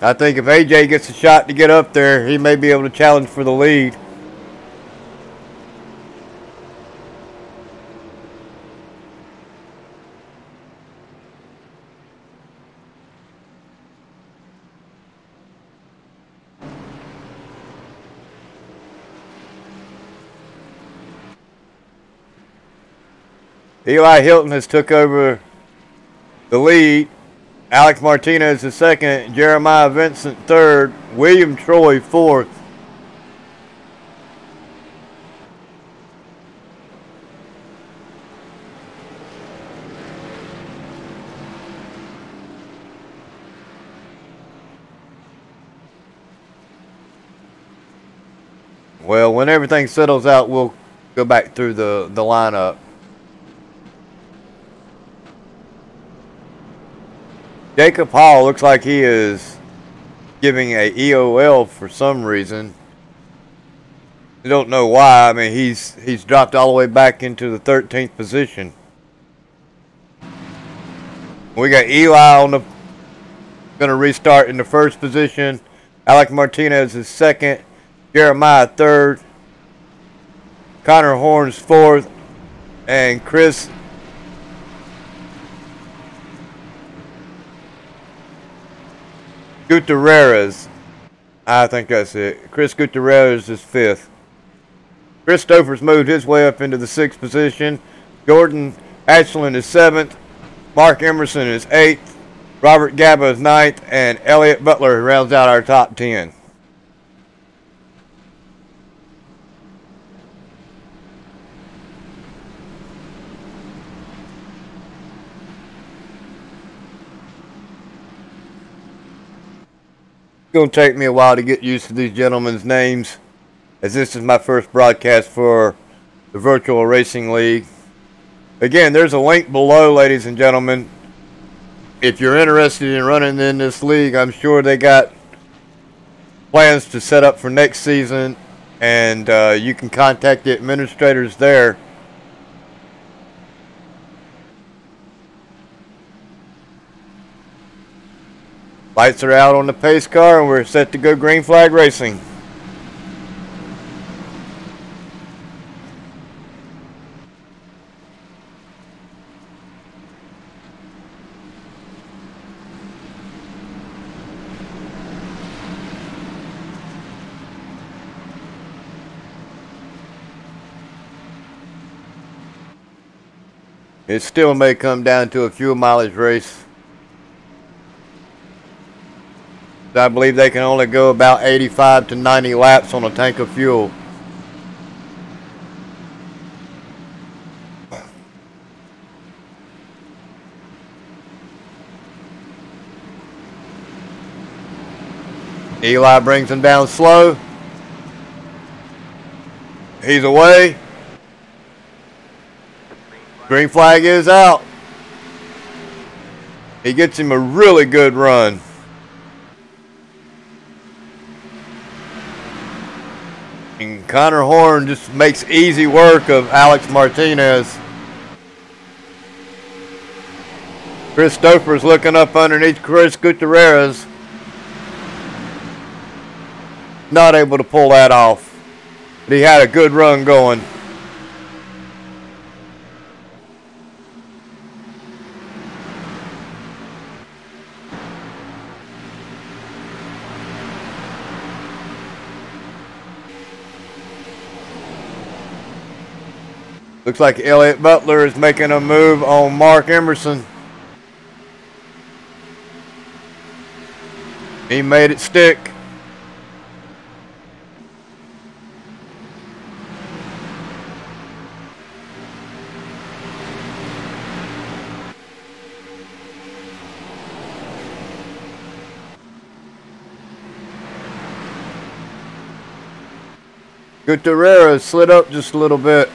I think if AJ gets a shot to get up there, he may be able to challenge for the lead. Eli Hilton has took over the lead. Alex Martinez is second. Jeremiah Vincent third. William Troy fourth. Well, when everything settles out, we'll go back through the lineup. Jacob Hall looks like he is giving a EOL for some reason. I don't know why. I mean, he's dropped all the way back into the 13th position. We got Eli on the going to restart in the first position. Alec Martinez is second. Jeremiah third. Connor Horns fourth, and Chris Gutierrez, I think that's it. Chris Gutierrez is fifth. Christopher's moved his way up into the sixth position. Jordan Ashland is seventh. Mark Emerson is eighth. Robert Gaba is ninth, and Elliot Butler rounds out our top 10. It's going to take me a while to get used to these gentlemen's names, as this is my first broadcast for the Virtual Racing League. Again, there's a link below, ladies and gentlemen. If you're interested in running in this league, I'm sure they got plans to set up for next season, and you can contact the administrators there. Lights are out on the pace car, and we're set to go green flag racing. It still may come down to a fuel mileage race. I believe they can only go about 85 to 90 laps on a tank of fuel. Eli brings him down slow. He's away. Green flag is out. He gets him a really good run. And Connor Horn just makes easy work of Alex Martinez. Christopher's looking up underneath Chris Gutierrez. Not able to pull that off. But he had a good run going. Looks like Elliot Butler is making a move on Mark Emerson. He made it stick. Gutierrez slid up just a little bit.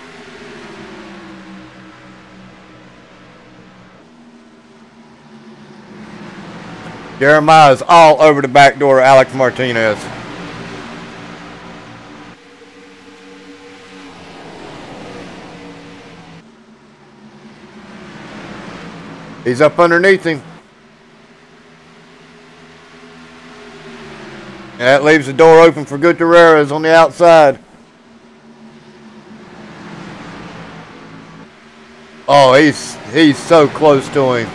Jeremiah's all over the back door of Alex Martinez. He's up underneath him. That leaves the door open for Gutierrez on the outside. Oh, he's so close to him.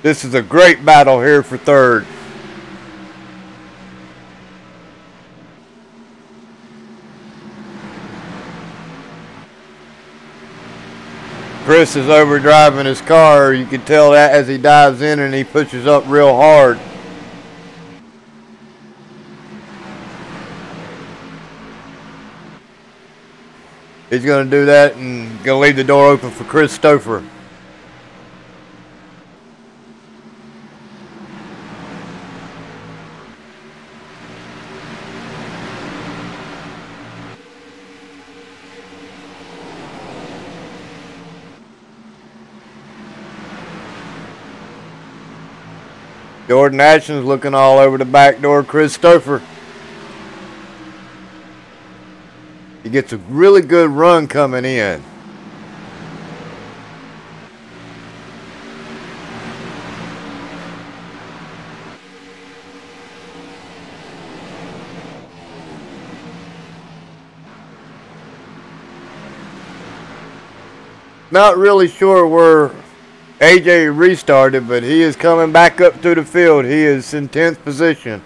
This is a great battle here for third. Chris is overdriving his car. You can tell that as he dives in and he pushes up real hard. He's going to do that and going to leave the door open for Chris Stouffer. Jordan Ashton's looking all over the back door. Chris Stouffer. He gets a really good run coming in. Not really sure where AJ restarted, but he is coming back up through the field. He is in 10th position.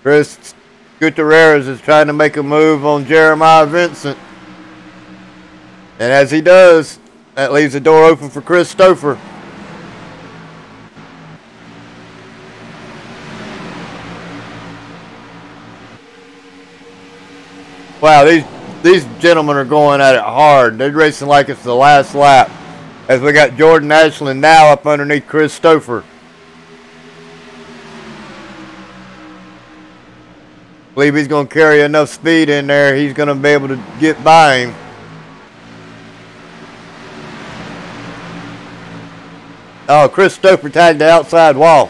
Chris Gutierrez is trying to make a move on Jeremiah Vincent. And as he does, that leaves the door open for Chris Stouffer. Wow, these gentlemen are going at it hard. They're racing like it's the last lap. As we got Jordan Ashland now up underneath Chris Stouffer. Believe he's going to carry enough speed in there. He's going to be able to get by him. Oh, Chris Stouffer tagged the outside wall.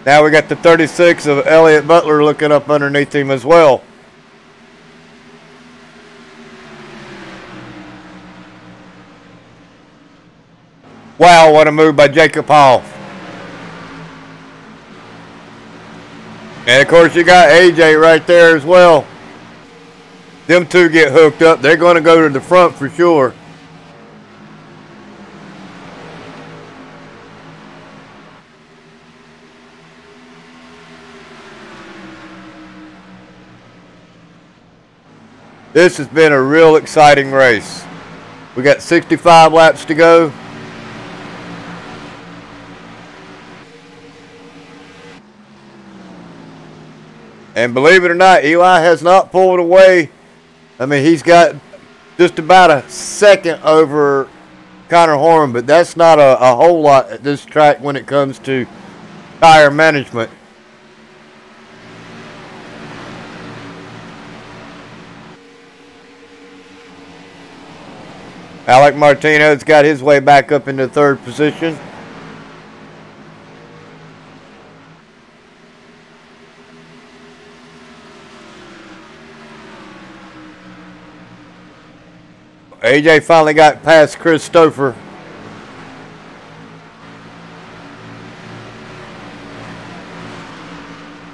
Now we got the 36 of Elliott Butler looking up underneath him as well. Wow, what a move by Jacob Hall. And of course you got AJ right there as well. Them two get hooked up. They're going to go to the front for sure. This has been a real exciting race. We got 65 laps to go. And believe it or not, Eli has not pulled away. I mean, he's got just about a second over Connor Horn, but that's not a whole lot at this track when it comes to tire management. Alec Martinez got his way back up into third position. AJ finally got past Chris Stouffer.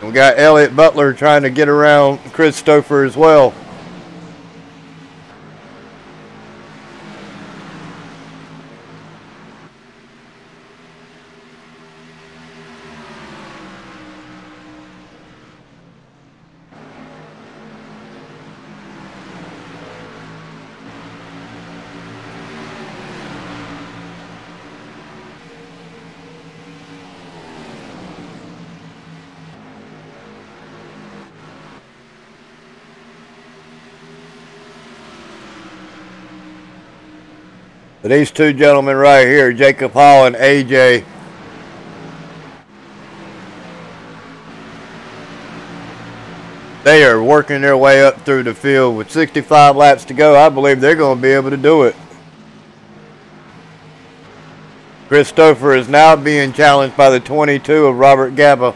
We got Elliott Butler trying to get around Chris Stouffer as well. But these two gentlemen right here, Jacob Hall and AJ, They are working their way up through the field with 65 laps to go. I believe they're going to be able to do it. Christopher is now being challenged by the 22 of Robert Gaba.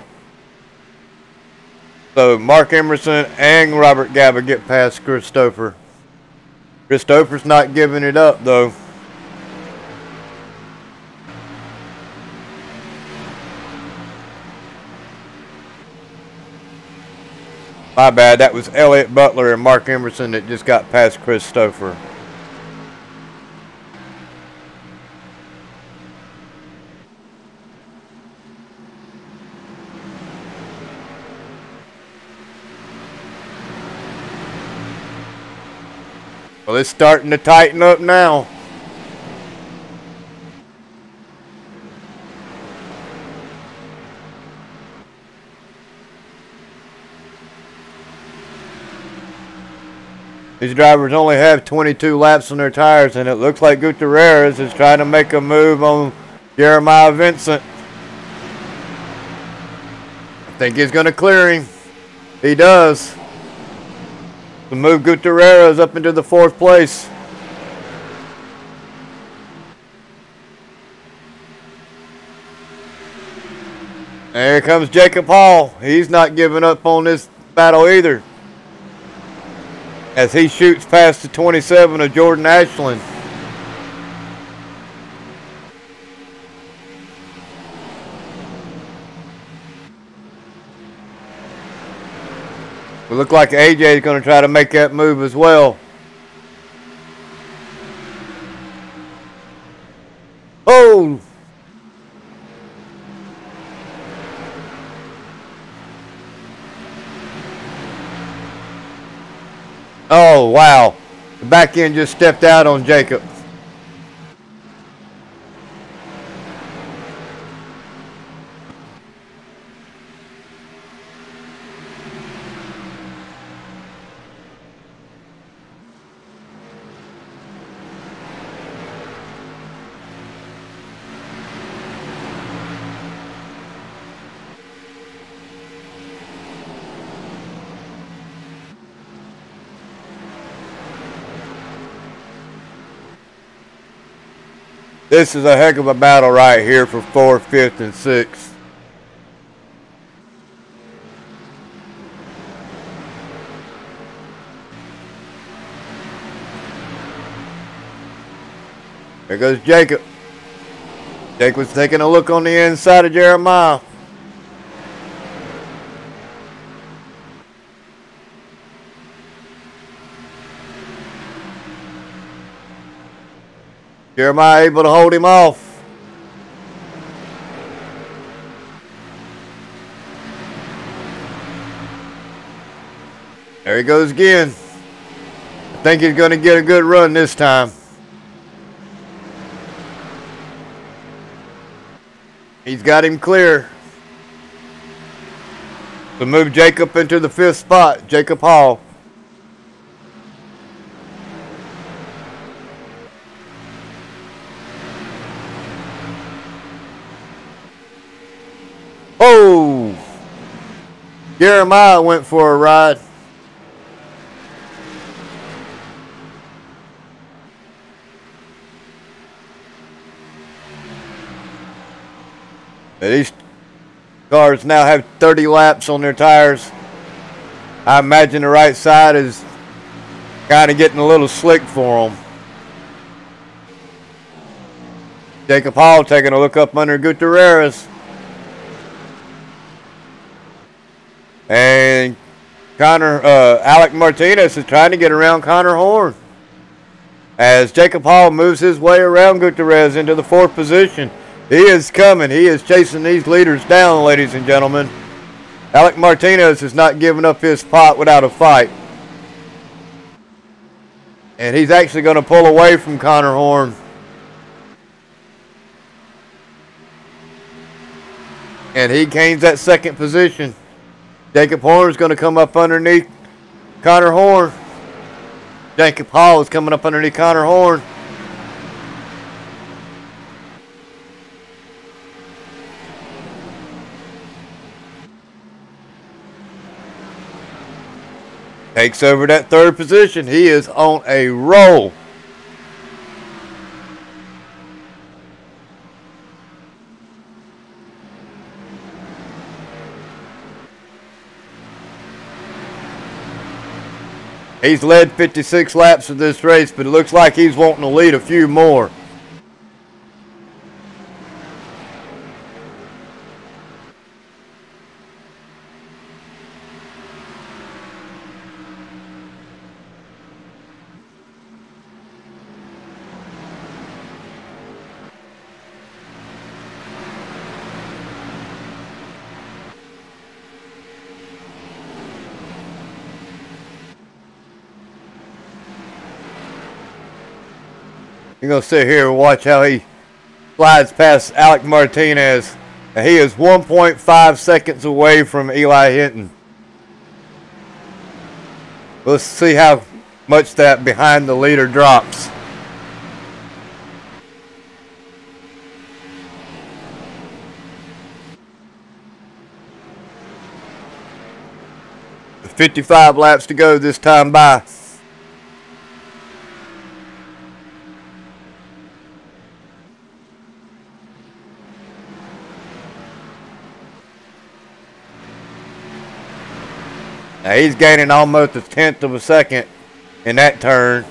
So Mark Emerson and Robert Gaba get past Christopher. Christopher's not giving it up though. My bad, that was Elliott Butler and Mark Emerson that just got past Christopher. Well, it's starting to tighten up now. These drivers only have 22 laps on their tires, and it looks like Gutierrez is trying to make a move on Jeremiah Vincent. I think he's going to clear him. He does. To move Gutierrez up into the 4th place. There comes Jacob Hall. He's not giving up on this battle either, as he shoots past the 27 of Jordan Ashland. It look like AJ is going to try to make that move as well. Oh! Oh, wow. The back end just stepped out on Jacob. This is a heck of a battle right here for 4th, 5th, and 6th. There goes Jacob. Jacob's taking a look on the inside of Jeremiah. Jeremiah able to hold him off. There he goes again. I think he's going to get a good run this time. He's got him clear to move Jacob into the 5th spot. Jacob Hall. Oh! Jeremiah went for a ride. These cars now have 30 laps on their tires. I imagine the right side is kind of getting a little slick for them. Jacob Hall taking a look up under Gutierrez. And Alec Martinez is trying to get around Connor Horn, as Jacob Hall moves his way around Gutierrez into the 4th position. He is coming. He is chasing these leaders down, ladies and gentlemen. Alec Martinez is not giving up his spot without a fight. And he's actually going to pull away from Connor Horn. And he gains that 2nd position. Jacob Horn is going to come up underneath Connor Horn. Jacob Hall is coming up underneath Connor Horn. Takes over that third position. He is on a roll. He's led 56 laps of this race, but it looks like he's wanting to lead a few more. You're going to sit here and watch how he slides past Alec Martinez. And he is 1.5 seconds away from Eli Hinton. Let's see how much that behind the leader drops. With 55 laps to go this time by. Now he's gaining almost a tenth of a second in that turn.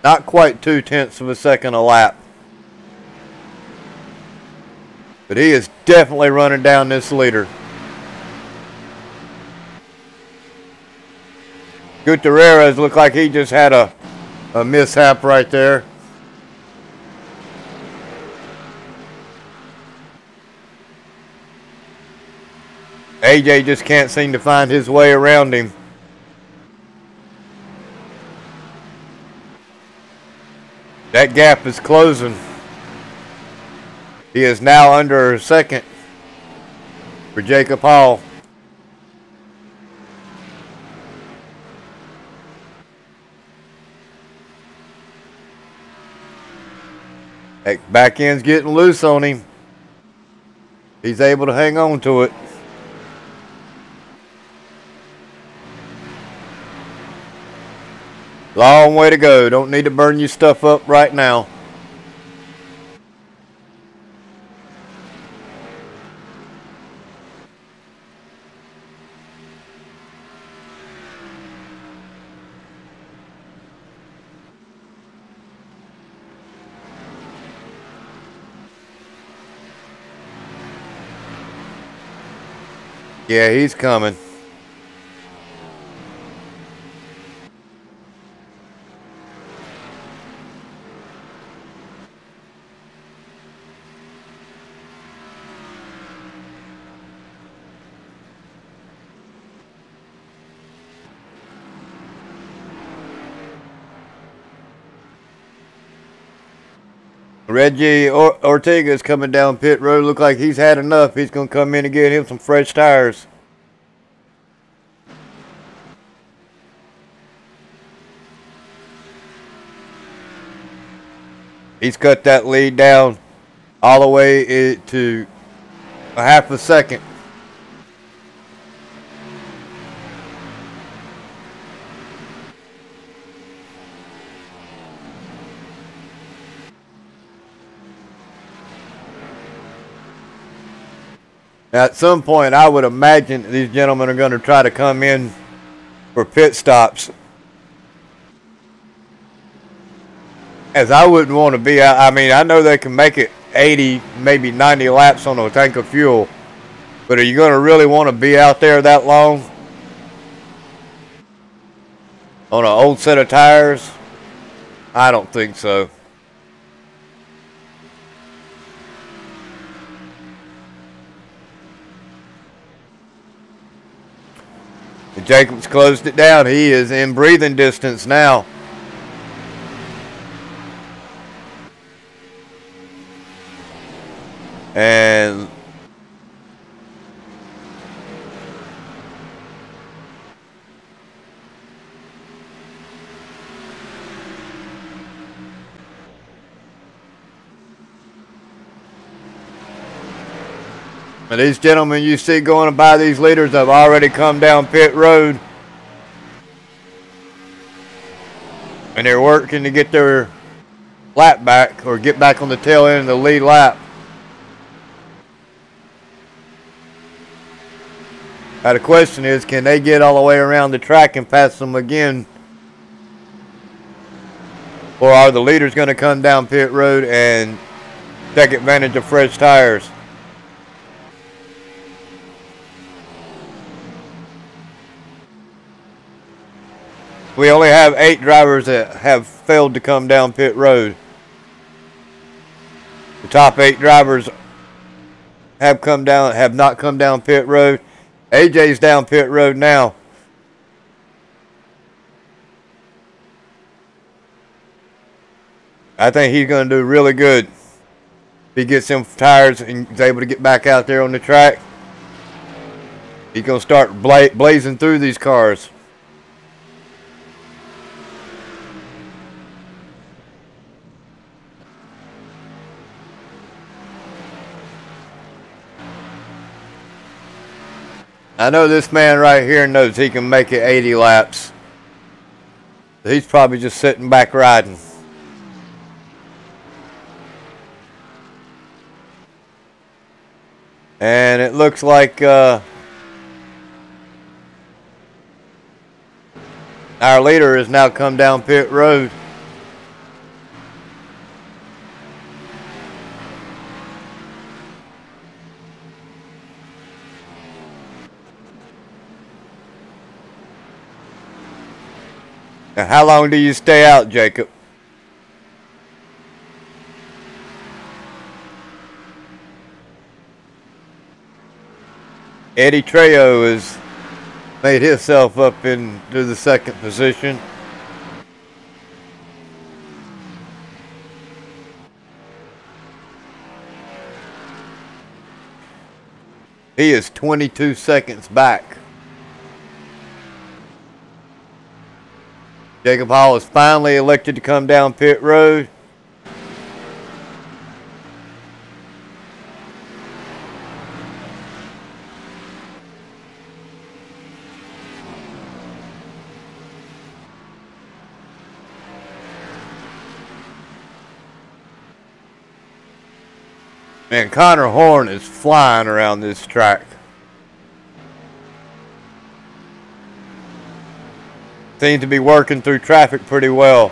Not quite 2/10 of a second a lap. But he is definitely running down this leader. Gutierrez looked like he just had a mishap right there. AJ just can't seem to find his way around him. That gap is closing. He is now under a second for Jacob Hall. Heck, back end's getting loose on him. He's able to hang on to it. Long way to go. Don't need to burn your stuff up right now. Yeah, he's coming. Reggie Ortega is coming down pit road. Look like he's had enough. He's going to come in and get him some fresh tires. He's cut that lead down all the way to a half a second. Now, at some point, I would imagine these gentlemen are going to try to come in for pit stops. As I wouldn't want to be, I mean, I know they can make it 80, maybe 90 laps on a tank of fuel. But are you going to really want to be out there that long? On an old set of tires? I don't think so. Jacobs closed it down. He is in breathing distance now. And And these gentlemen you see going by these leaders have already come down pit road. And they're working to get their lap back or get back on the tail end of the lead lap. Now the question is, can they get all the way around the track and pass them again? Or are the leaders going to come down pit road and take advantage of fresh tires? We only have 8 drivers that have failed to come down pit road. The top 8 drivers have not come down pit road. AJ's down pit road now. I think he's going to do really good. If he gets them tires and is able to get back out there on the track, he's going to start blazing through these cars. I know this man right here knows he can make it 80 laps. He's probably just sitting back riding. And it looks like our leader has now come down pit road. Now, how long do you stay out, Jacob? Eddie Trejo has made himself up into the 2nd position. He is 22 seconds back. Jacob Hall is finally elected to come down pit road. Man, Connor Horn is flying around this track. Seems to be working through traffic pretty well.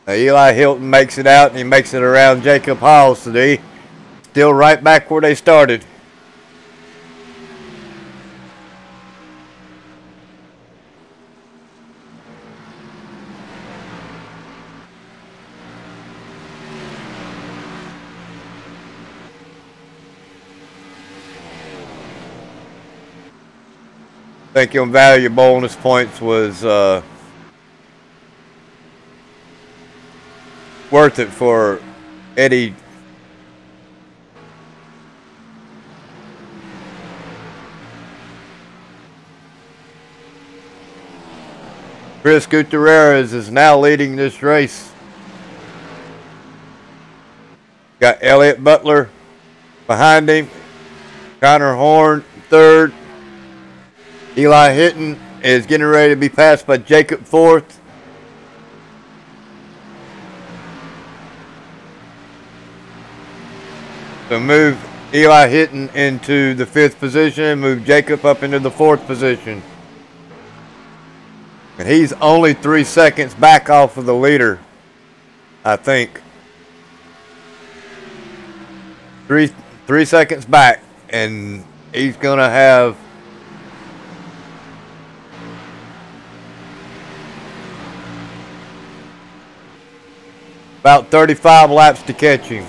Now Eli Hilton makes it out, and he makes it around Jacob Hall today. Still right back where they started. I think your value bonus points was worth it for Eddie. Chris Gutierrez is now leading this race. Got Elliott Butler behind him. Connor Horn third. Eli Hinton is getting ready to be passed by Jacob fourth. So move Eli Hinton into the 5th position, move Jacob up into the 4th position. And he's only 3 seconds back off of the leader, I think. Three seconds back, and he's going to have about 35 laps to catch him.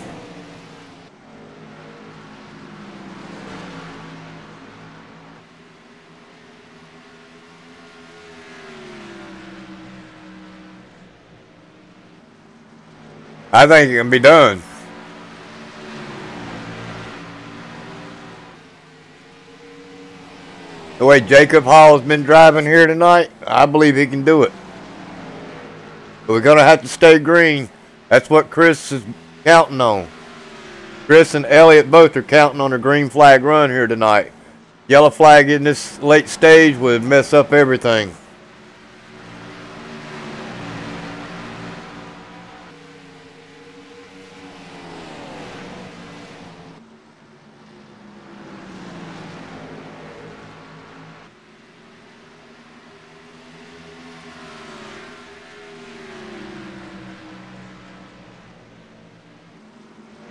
I think it can be done. The way Jacob Hall's been driving here tonight, I believe he can do it. But we're going to have to stay green. That's what Chris is counting on. Chris and Elliott both are counting on a green flag run here tonight. Yellow flag in this late stage would mess up everything.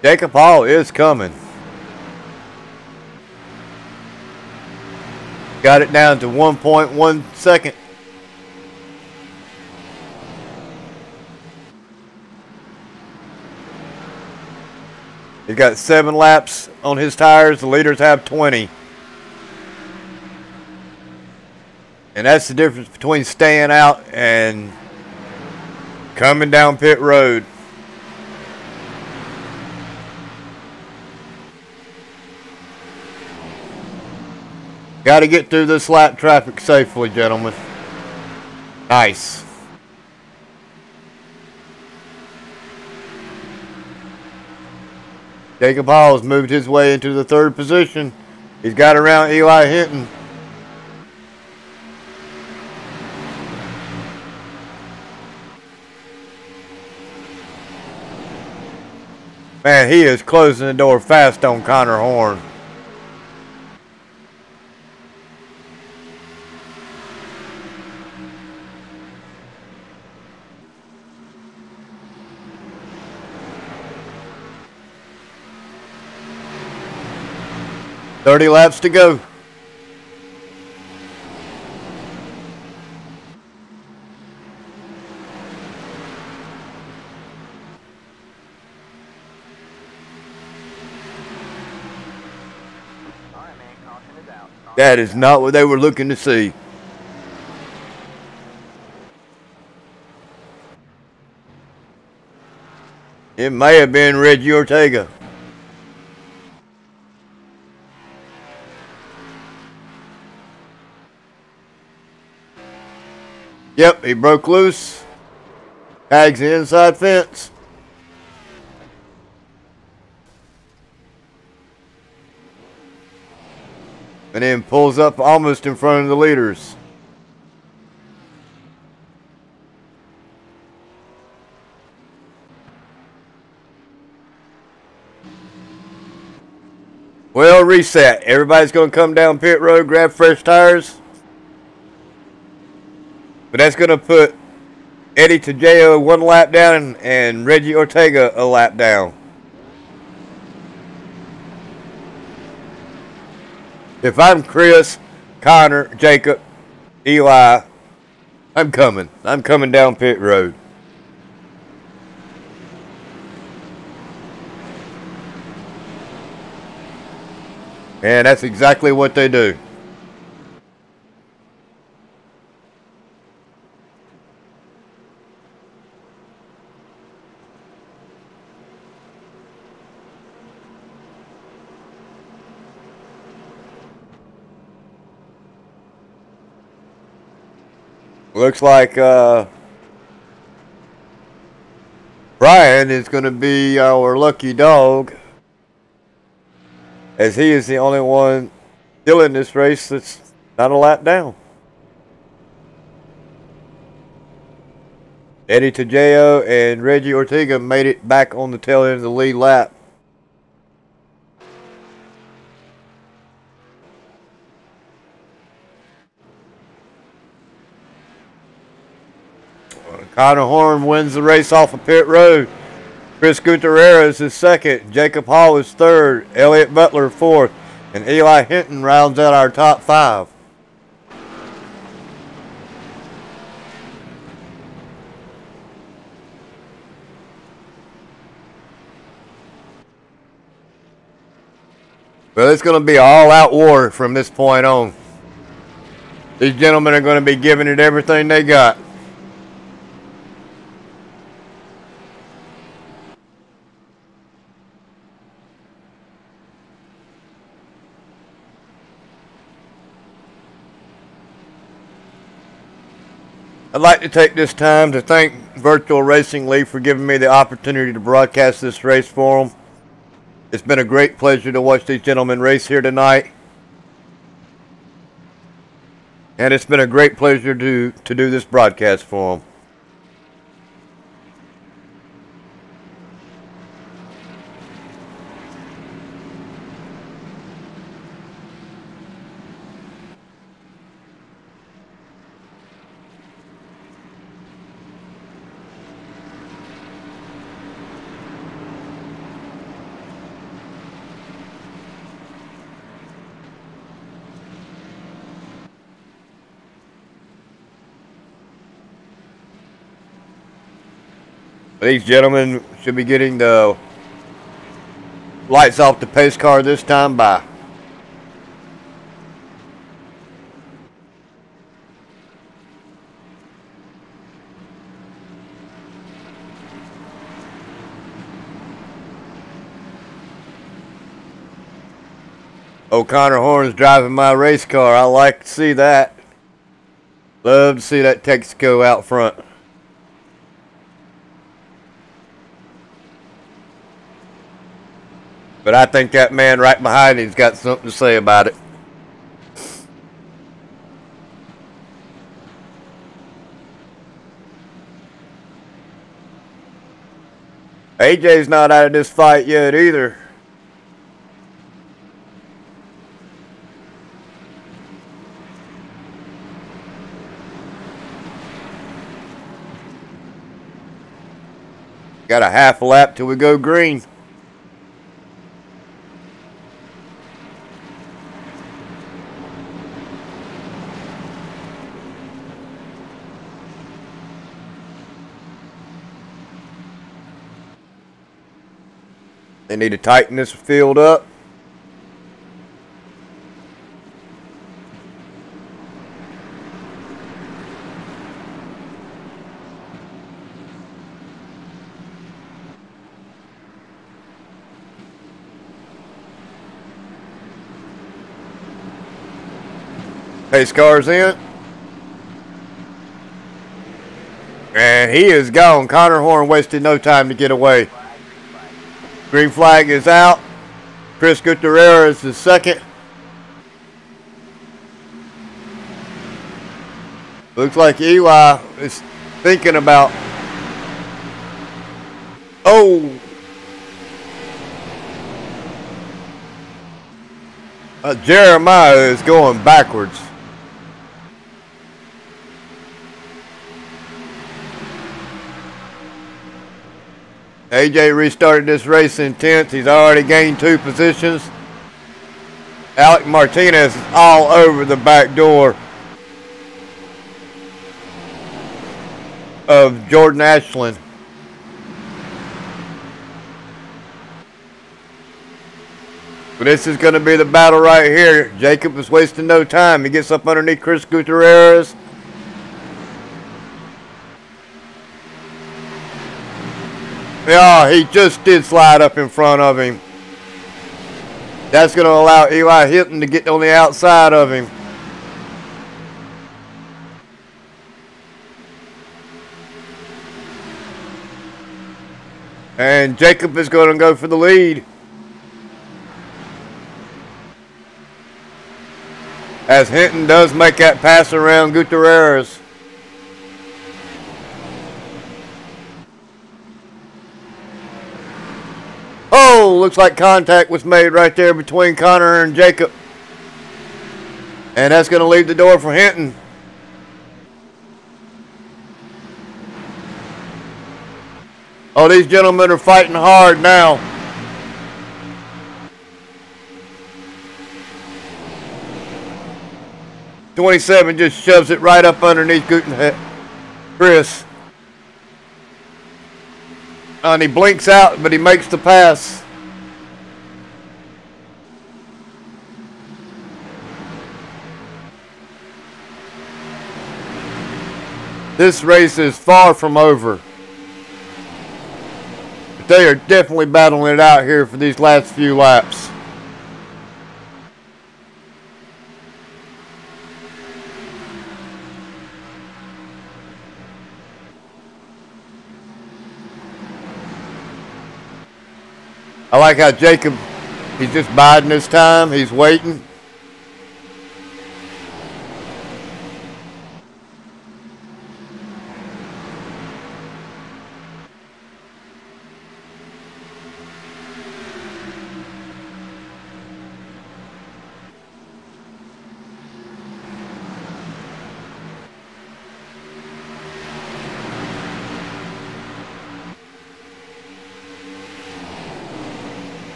Jacob Hall is coming. Got it down to 1.1 second. He's got 7 laps on his tires. The leaders have 20. And that's the difference between staying out and coming down pit road. Got to get through this lap traffic safely, gentlemen. Nice. Jacob Hall has moved his way into the 3rd position. He's got around Eli Hinton. Man, he is closing the door fast on Connor Horn. $30 laps to go. That is not what they were looking to see. It may have been Reggie Ortega. Yep, he broke loose. Tags the inside fence. And then pulls up almost in front of the leaders. Well, reset. Everybody's going to come down pit road, grab fresh tires. But that's going to put Eddie Tajeo 1 lap down and Reggie Ortega a lap down. If I'm Chris, Connor, Jacob, Eli, I'm coming. I'm coming down pit road. And that's exactly what they do. Looks like Brian is going to be our lucky dog, as he is the only one still in this race that's not a lap down. Eddie Tajeo and Reggie Ortega made it back on the tail end of the lead lap. Connor Horn wins the race off of pit road. Chris Gutierrez is 2nd. Jacob Hall is 3rd. Elliott Butler 4th. And Eli Hinton rounds out our top 5. Well, it's going to be an all-out war from this point on. These gentlemen are going to be giving it everything they got. I'd like to take this time to thank Virtual Racing League for giving me the opportunity to broadcast this race for them. It's been a great pleasure to watch these gentlemen race here tonight. And it's been a great pleasure to do this broadcast for them. These gentlemen should be getting the lights off the pace car this time by. O'Connor Horn's driving my race car. I like to see that. Love to see that Texaco out front. But I think that man right behind him's got something to say about it. AJ's not out of this fight yet either. Got a half a lap till we go green. They need to tighten this field up. Pace car's in. And he is gone. Connor Horn wasted no time to get away. Green flag is out. Chris Gutierrez is second. Looks like Eli is thinking about... Oh! Jeremiah is going backwards. AJ restarted this race in 10th. He's already gained 2 positions. Alec Martinez is all over the back door of Jordan Ashland. But this is going to be the battle right here. Jacob is wasting no time. He gets up underneath Chris Gutierrez. Yeah, he just did slide up in front of him. That's going to allow Eli Hinton to get on the outside of him. And Jacob is going to go for the lead. As Hinton does make that pass around Gutierrez. Oh, looks like contact was made right there between Connor and Jacob. And that's going to leave the door for Hinton. Oh, these gentlemen are fighting hard now. '27 just shoves it right up underneath Chris. And he blinks out, but he makes the pass. This race is far from over. But they are definitely battling it out here for these last few laps. I like how Jacob, he's just biding his time. He's waiting.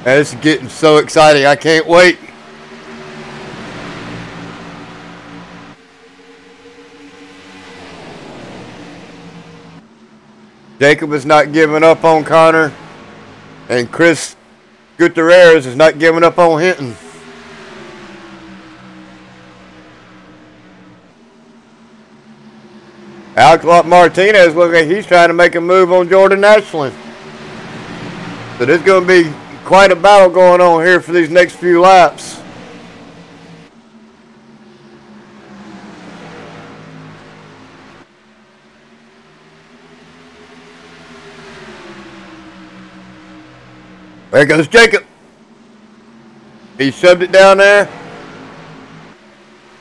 It's getting so exciting. I can't wait. Jacob is not giving up on Connor, and Chris Gutierrez is not giving up on Hinton. Alex Martinez, look like he's trying to make a move on Jordan Ashland. So there's going to be quite a battle going on here for these next few laps. There goes Jacob. He shoved it down there.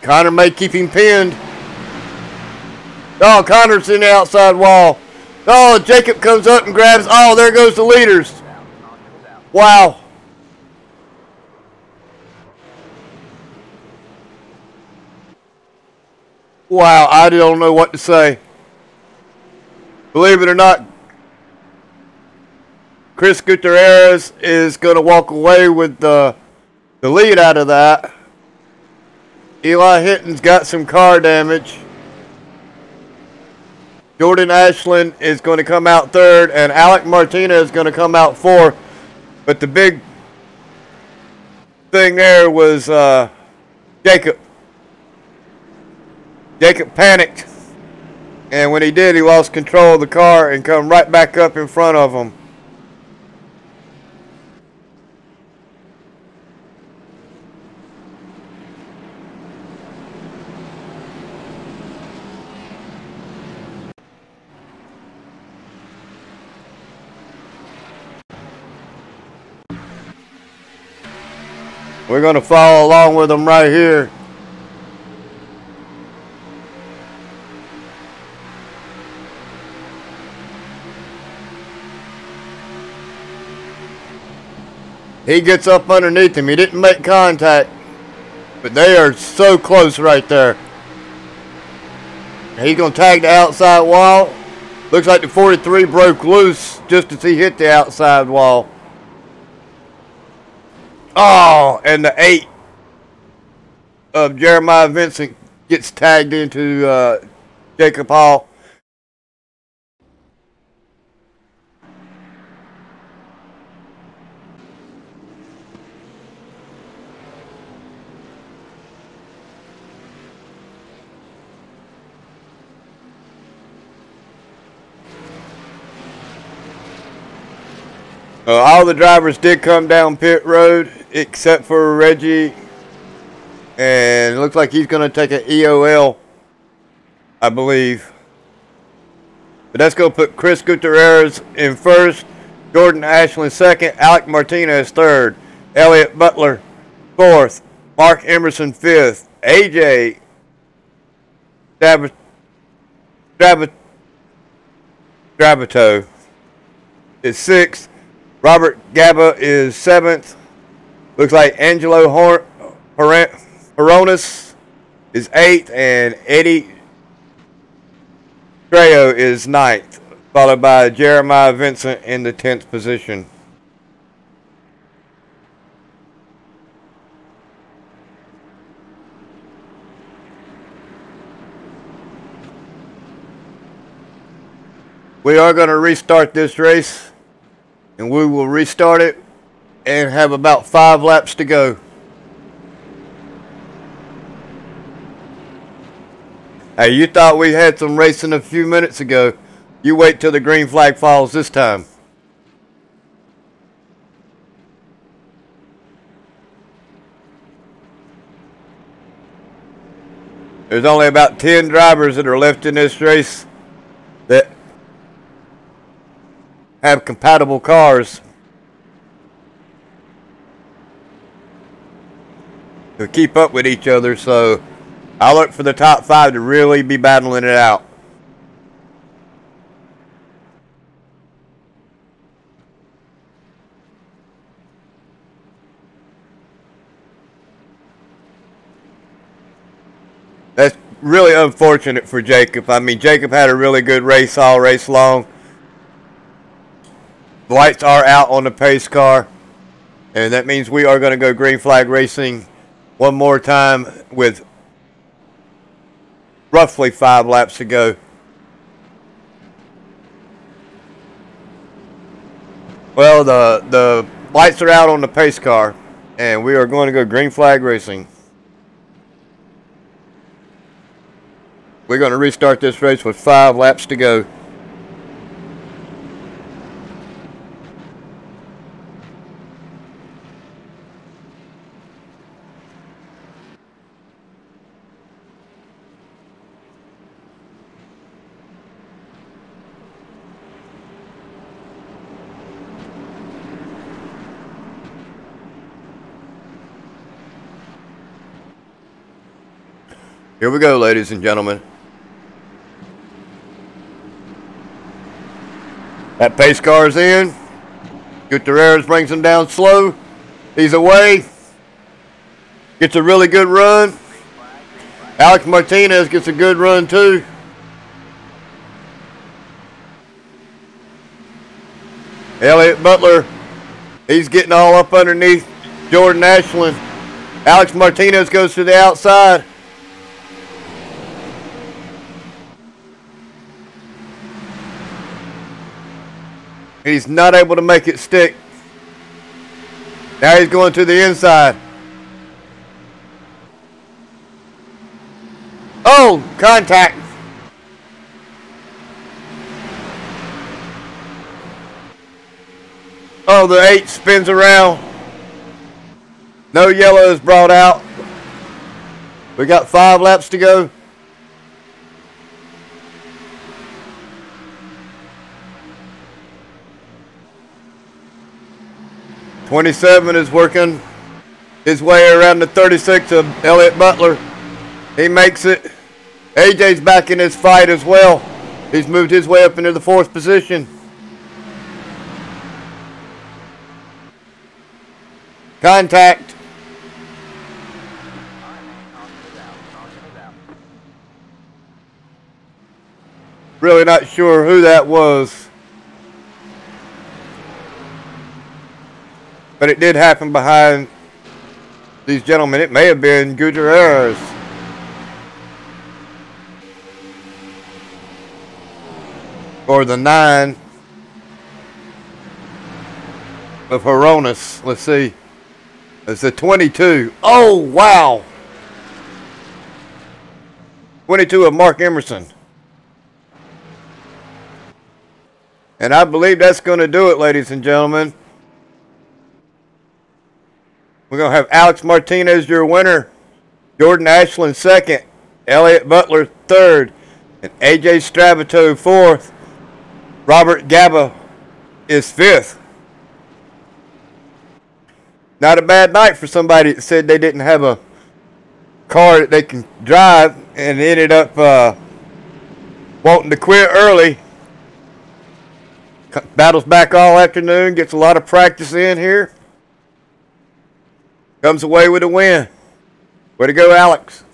Connor may keep him pinned. Oh, Connor's in the outside wall. Oh, Jacob comes up and grabs. Oh, there goes the leaders. Wow. Wow, I don't know what to say. Believe it or not, Chris Gutierrez is going to walk away with the lead out of that. Eli Hinton's got some car damage. Jordan Ashland is going to come out third, and Alec Martinez is going to come out fourth. But the big thing there was Jacob. Jacob panicked, and when he did, he lost control of the car and come right back up in front of him. We're going to follow along with them right here. He gets up underneath him. He didn't make contact, but they are so close right there. He's going to tag the outside wall. Looks like the 43 broke loose just as he hit the outside wall. Oh, and the 8 of Jeremiah Vincent gets tagged into Jacob Hall. All the drivers did come down pit road except for Reggie, and it looks like he's going to take an EOL, I believe. But that's going to put Chris Gutierrez in first, Jordan Ashland second, Alec Martinez third, Elliott Butler fourth, Mark Emerson fifth, AJ Drabito is sixth, Robert Gaba is seventh. Looks like Angelo Horonis is eighth, and Eddie Trejo is ninth, followed by Jeremiah Vincent in the 10th position. We are going to restart this race, and we will restart it and have about 5 laps to go. Hey, you thought we had some racing a few minutes ago. You wait till the green flag falls this time. There's only about 10 drivers that are left in this race that have compatible cars to keep up with each other, so I look for the top 5 to really be battling it out. That's really unfortunate for Jacob. I mean, Jacob had a really good race all race long. The lights are out on the pace car, and that means we are going to go green flag racing one more time with roughly 5 laps to go. Well, the lights are out on the pace car, and we are going to go green flag racing. We're going to restart this race with 5 laps to go. Here we go, ladies and gentlemen. That pace car's in. Gutierrez brings him down slow. He's away. Gets a really good run. Alex Martinez gets a good run too. Elliott Butler, he's getting all up underneath Jordan Ashland. Alex Martinez goes to the outside. He's not able to make it stick. Now he's going to the inside. Oh, contact. Oh, the 8 spins around. No yellow is brought out. We got 5 laps to go. '27 is working his way around the 36 of Elliott Butler. He makes it. AJ's back in this fight as well. He's moved his way up into the 4th position. Contact. Really not sure who that was, but it did happen behind these gentlemen. It may have been Gutierrez. Or the 9 of Horonis. Let's see. It's the 22. Oh, wow. 22 of Mark Emerson. And I believe that's going to do it, ladies and gentlemen. We're going to have Alex Martinez, your winner. Jordan Ashland, second. Elliott Butler, third. And AJ Stravato, fourth. Robert Gaba is fifth. Not a bad night for somebody that said they didn't have a car that they can drive and ended up wanting to quit early. Battles back all afternoon, gets a lot of practice in here. Comes away with a win. Way to go, Alex.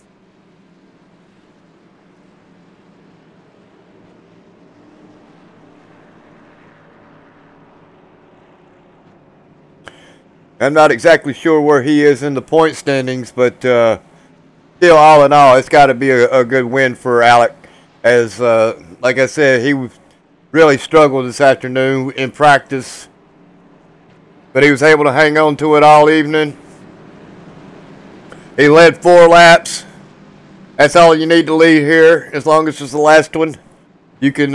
I'm not exactly sure where he is in the point standings, but still, all in all, it's got to be a good win for Alex. As, like I said, he really struggled this afternoon in practice, but he was able to hang on to it all evening. He led 4 laps. That's all you need to lead here. As long as it's the last one, you can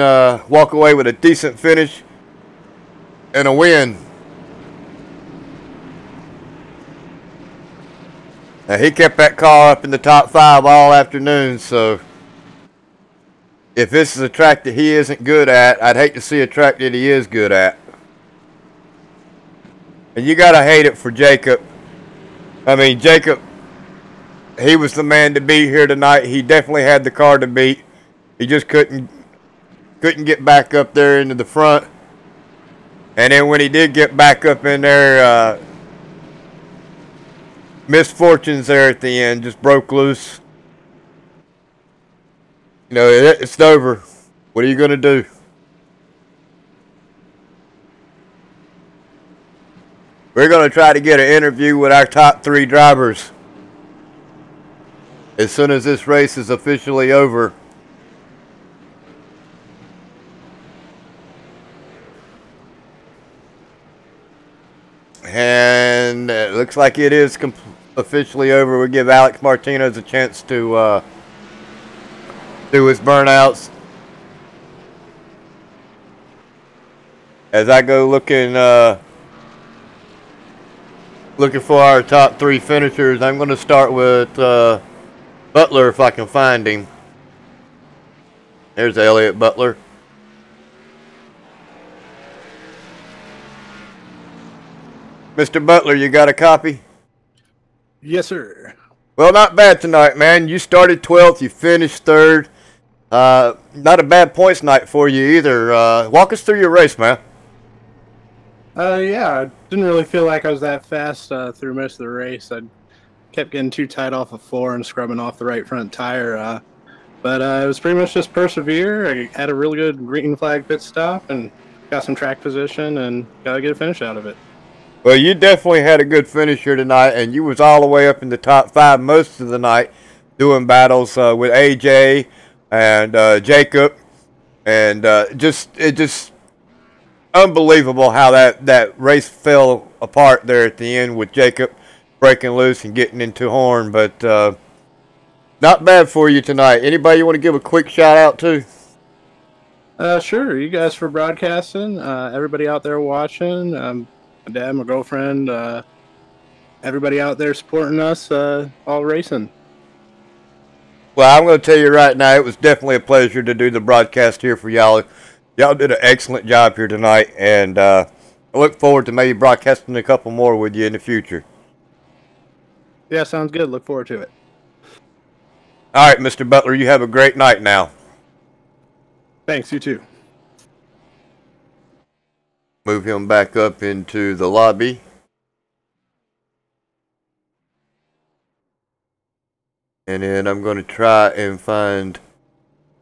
walk away with a decent finish and a win. Now, he kept that car up in the top 5 all afternoon, so if this is a track that he isn't good at, I'd hate to see a track that he is good at. And you got to hate it for Jacob. I mean, Jacob, he was the man to beat here tonight. He definitely had the car to beat. He just couldn't get back up there into the front. And then when he did get back up in there, misfortunes there at the end, just broke loose. You know, it's over. What are you going to do? We're going to try to get an interview with our top 3 drivers as soon as this race is officially over. And it looks like it is officially over. We'll give Alex Martinez a chance to do his burnouts. As I go looking for our top 3 finishers, I'm going to start with Butler if I can find him. There's Elliott Butler. Mr. Butler, you got a copy? Yes, sir. Well, not bad tonight, man. You started 12th, you finished 3rd. Not a bad points night for you either. Walk us through your race, man. Yeah, I didn't really feel like I was that fast through most of the race. I kept getting too tight off of 4 and scrubbing off the right front tire. But it was pretty much just persevere. I had a really good green flag pit stop and got some track position and got a good finish out of it. Well, you definitely had a good finish here tonight, and you was all the way up in the top 5 most of the night doing battles with AJ and Jacob. And just unbelievable how that race fell apart there at the end with Jacob breaking loose and getting into horn. But not bad for you tonight. Anybody you want to give a quick shout out to? Sure. You guys for broadcasting. Everybody out there watching. My dad, my girlfriend, everybody out there supporting us, all racing. Well, I'm going to tell you right now, it was definitely a pleasure to do the broadcast here for y'all. Y'all did an excellent job here tonight, and I look forward to maybe broadcasting a couple more with you in the future. Yeah, sounds good. Look forward to it. All right, Mr. Butler, you have a great night now. Thanks, you too. Move him back up into the lobby. And then I'm going to try and find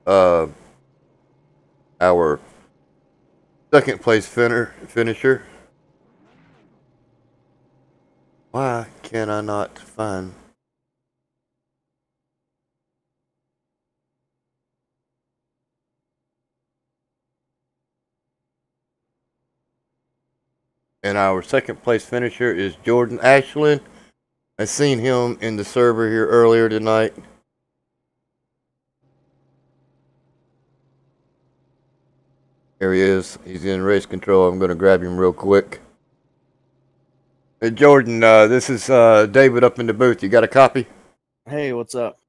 our second place finisher. Why can I not find... And our second place finisher is Jordan Ashland. I seen him in the server here earlier tonight. There he is. He's in race control. I'm going to grab him real quick. Hey, Jordan, this is David up in the booth. You got a copy? Hey, what's up?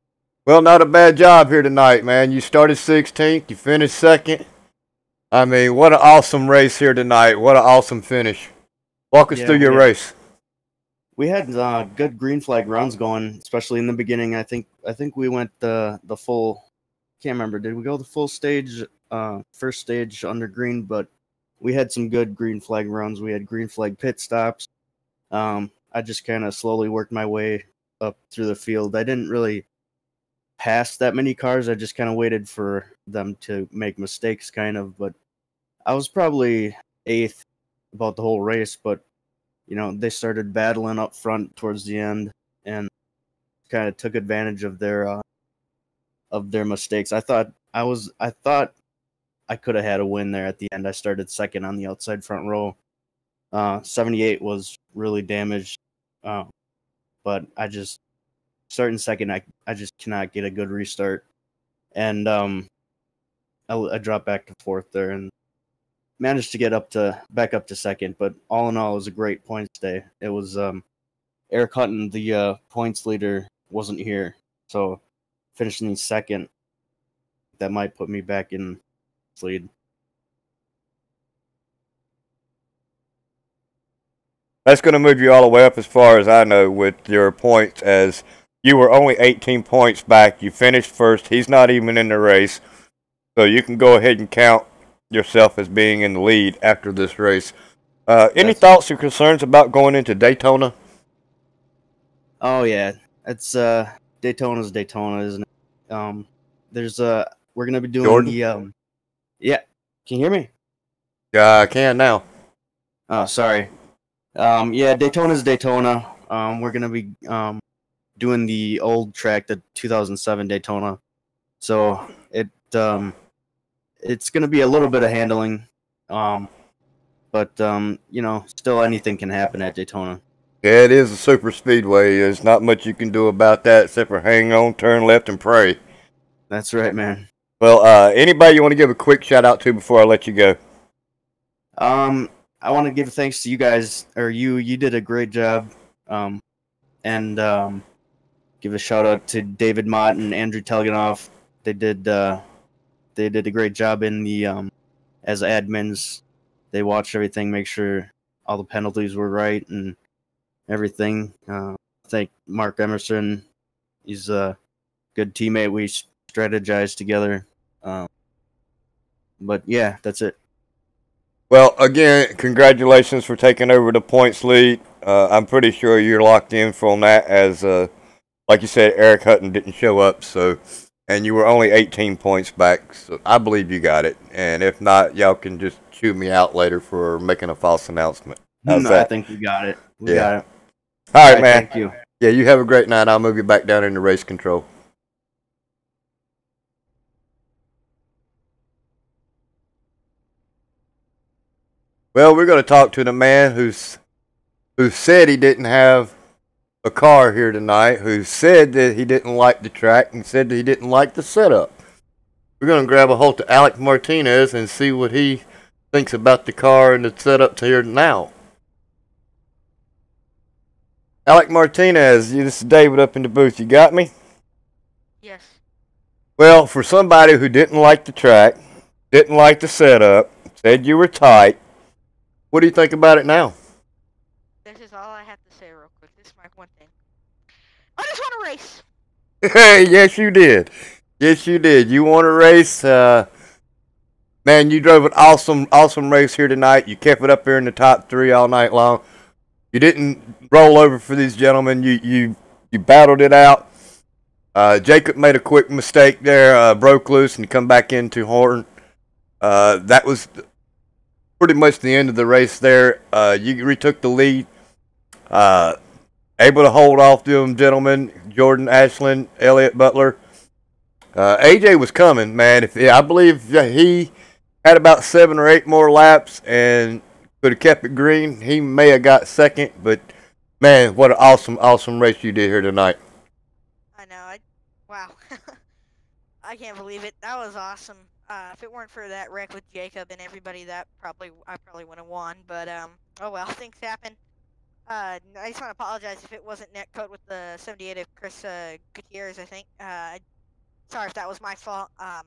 Well, not a bad job here tonight, man. You started 16th, you finished second. I mean, what an awesome race here tonight. What an awesome finish. Walk us Yeah, through your race. we had good green flag runs going, especially in the beginning. I think we went the full. Can't remember. Did we go the full stage? First stage under green, but we had some good green flag runs. We had green flag pit stops. I just kind of slowly worked my way up through the field. I didn't really pass that many cars. I just kind of waited for them to make mistakes, kind of. But I was probably eighth about the whole race, but they started battling up front towards the end and kind of took advantage of their mistakes. I thought I could have had a win there at the end. I started second on the outside front row. 78 was really damaged, but I just starting second. I just cannot get a good restart, and I dropped back to fourth there and managed to get back up to second. But all in all, it was a great points day. It was Eric Hutton, the points leader, wasn't here, so finishing second, that might put me back in lead. That's going to move you all the way up as far as I know with your points, as you were only 18 points back. You finished first. He's not even in the race. So you can go ahead and count yourself as being in the lead after this race. Any thoughts or concerns about going into Daytona? Oh yeah, it's Daytona's Daytona, isn't it? There's we're gonna be doing Jordan? yeah. Can you hear me? Yeah, I can now. Oh, sorry. Yeah, Daytona's Daytona. We're gonna be doing the old track, the 2007 Daytona. So it's gonna be a little bit of handling, but still anything can happen at Daytona. Yeah, it is a super speedway. There's not much you can do about that except for hang on, turn left, and pray. That's right, man. Well, anybody you want to give a quick shout out to before I let you go? I want to give thanks to you guys, or you did a great job, and give a shout out to David Mott and Andrew Telganoff. They did a great job in the as admins. They watched everything, make sure all the penalties were right and everything. Thank Mark Emerson. He's a good teammate. We strategized together. But yeah, that's it. Well, again, congratulations for taking over the points lead. I'm pretty sure you're locked in from that, as like you said, Eric Hutton didn't show up, and you were only 18 points back, so I believe you got it. And if not, y'all can just chew me out later for making a false announcement. How's that? I think we got it. We got it. All right, man. Thank you. Yeah, you have a great night. I'll move you back down into race control. Well, we're going to talk to the man who said he didn't have a car here tonight, who said that he didn't like the track and said that he didn't like the setup. We're going to grab a hold of Alec Martinez and see what he thinks about the car and the setup to here now. Alec Martinez, this is David up in the booth. You got me? Yes. Well, for somebody who didn't like the track, didn't like the setup, said you were tight, what do you think about it now? This is all I have to say real quick. This is my one thing. I just want to race. Hey, yes you did. Yes you did. You want to race? Man, you drove an awesome race here tonight. You kept it up here in the top 3 all night long. You didn't roll over for these gentlemen. You battled it out. Jacob made a quick mistake there, broke loose and come back into Horton. That was pretty much the end of the race there. You retook the lead. Able to hold off them gentlemen, Jordan Ashland, Elliott Butler. AJ was coming, man. I believe he had about 7 or 8 more laps and could have kept it green. He may have got second, but man, what an awesome race you did here tonight. I know. Wow. I can't believe it. That was awesome. If it weren't for that wreck with Jacob and everybody, I probably would have won. But oh well, things happen. I just want to apologize if it wasn't net code with the 78 of Chris Gutierrez, I think. Sorry if that was my fault. I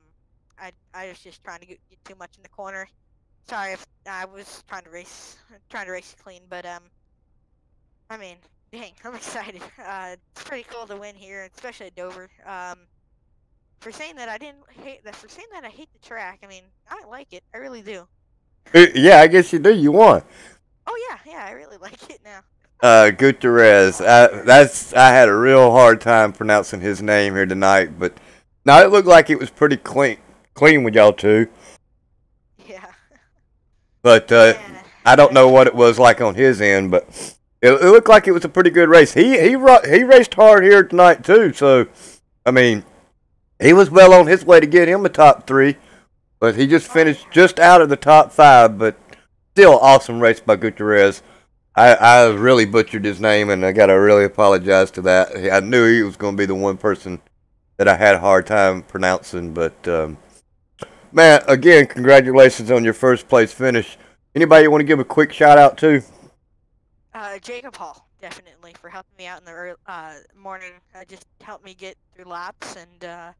was just trying to get too much in the corner. Sorry if I was trying to race clean, but I mean, dang, I'm excited. It's pretty cool to win here, especially at Dover. For saying that I hate the track. I mean, I like it. I really do. Yeah, I guess you do. You won. Oh yeah, I really like it now. Gutierrez. I had a real hard time pronouncing his name here tonight, but now it looked like it was pretty clean with y'all two. Yeah. But Yeah. I don't know what it was like on his end, but it looked like it was a pretty good race. He raced hard here tonight too, so I mean, he was well on his way to get him a top 3, but he just finished just out of the top 5. But still, awesome race by Gutierrez. I really butchered his name, and I got to really apologize to that. I knew he was going to be the one person that I had a hard time pronouncing. But, man, again, congratulations on your first place finish. Anybody you want to give a quick shout-out to? Jacob Hall, definitely, for helping me out in the early, morning. Just helped me get through laps, and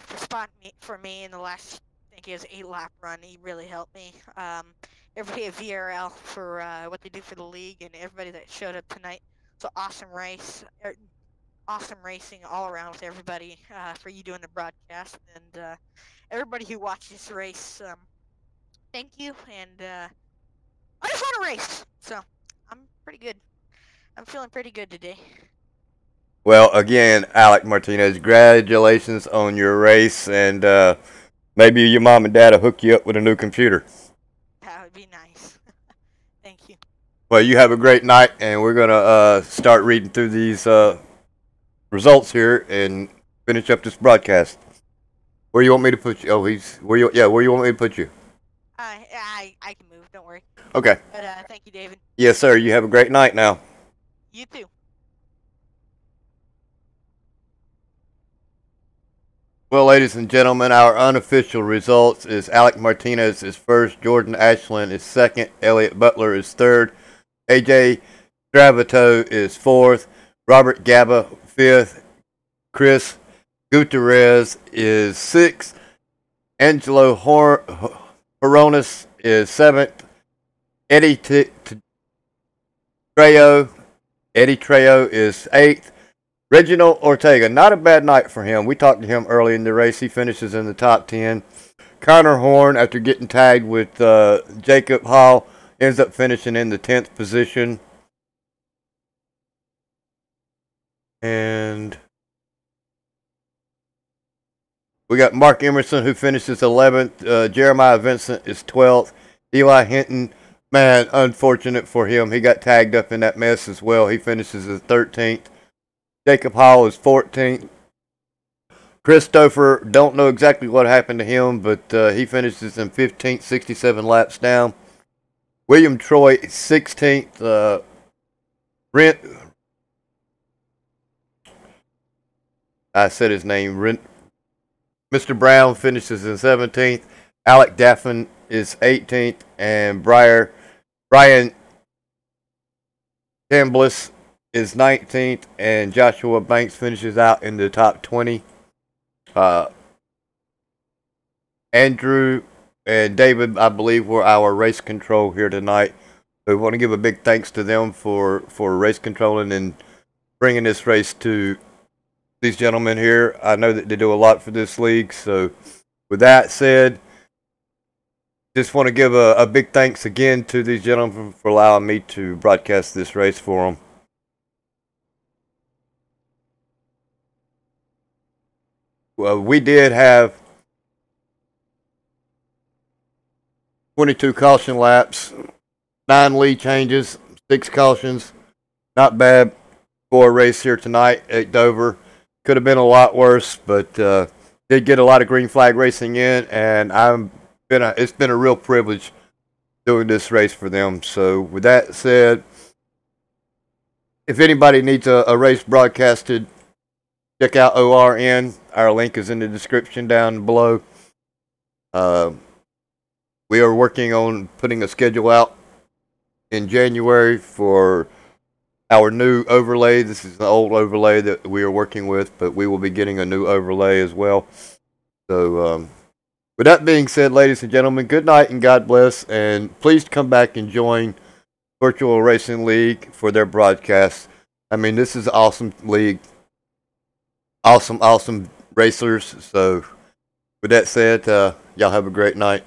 for spotting for me in the last, I think it was 8-lap run. He really helped me. Everybody at VRL for what they do for the league, and everybody that showed up tonight. So awesome race, awesome racing all around with everybody for you doing the broadcast, and everybody who watched this race. Thank you, and I just want to race, so I'm pretty good. I'm feeling pretty good today. Well, again, Alec Martinez, congratulations on your race, and maybe your mom and dad will hook you up with a new computer. That would be nice. Thank you. Well, you have a great night, and we're gonna start reading through these results here and finish up this broadcast. Where you want me to put you? Oh, where you want me to put you? I can move. Don't worry. Okay. But thank you, David. Yes, sir. You have a great night now. You too. Well, ladies and gentlemen, our unofficial results is Alec Martinez is first, Jordan Ashland is second, Elliot Butler is third, AJ Gravito is fourth, Robert Gaba fifth, Chris Gutierrez is sixth, Angelo Horonis is seventh, Eddie Trejo is eighth. Reginald Ortega, not a bad night for him. We talked to him early in the race. He finishes in the top 10. Connor Horn, after getting tagged with Jacob Hall, ends up finishing in the 10th position. And we got Mark Emerson, who finishes 11th. Jeremiah Vincent is 12th. Eli Hinton, man, unfortunate for him. He got tagged up in that mess as well. He finishes as 13th. Jacob Hall is 14th. Christopher, don't know exactly what happened to him, but he finishes in 15th, 67 laps down. William Troy, 16th. I said his name. Mr. Brown finishes in 17th. Alec Daffin is 18th. And Brian Chambliss is 19th, and Joshua Banks finishes out in the top 20. Andrew and David, I believe, were our race control here tonight. We want to give a big thanks to them for race controlling and bringing this race to these gentlemen here. I know that they do a lot for this league. So with that said, just want to give a big thanks again to these gentlemen for allowing me to broadcast this race for them. Well, we did have 22 caution laps, 9 lead changes, 6 cautions. Not bad for a race here tonight at Dover. Could have been a lot worse, but did get a lot of green flag racing in, and it's been a real privilege doing this race for them. So with that said, if anybody needs a race broadcasted, check out ORN. Our link is in the description down below. We are working on putting a schedule out in January for our new overlay. This is an old overlay that we are working with, but we will be getting a new overlay as well. So, with that being said, ladies and gentlemen, good night and God bless. And please come back and join Virtual Racing League for their broadcasts. I mean, this is an awesome league. Awesome racers. So, with that said, y'all have a great night.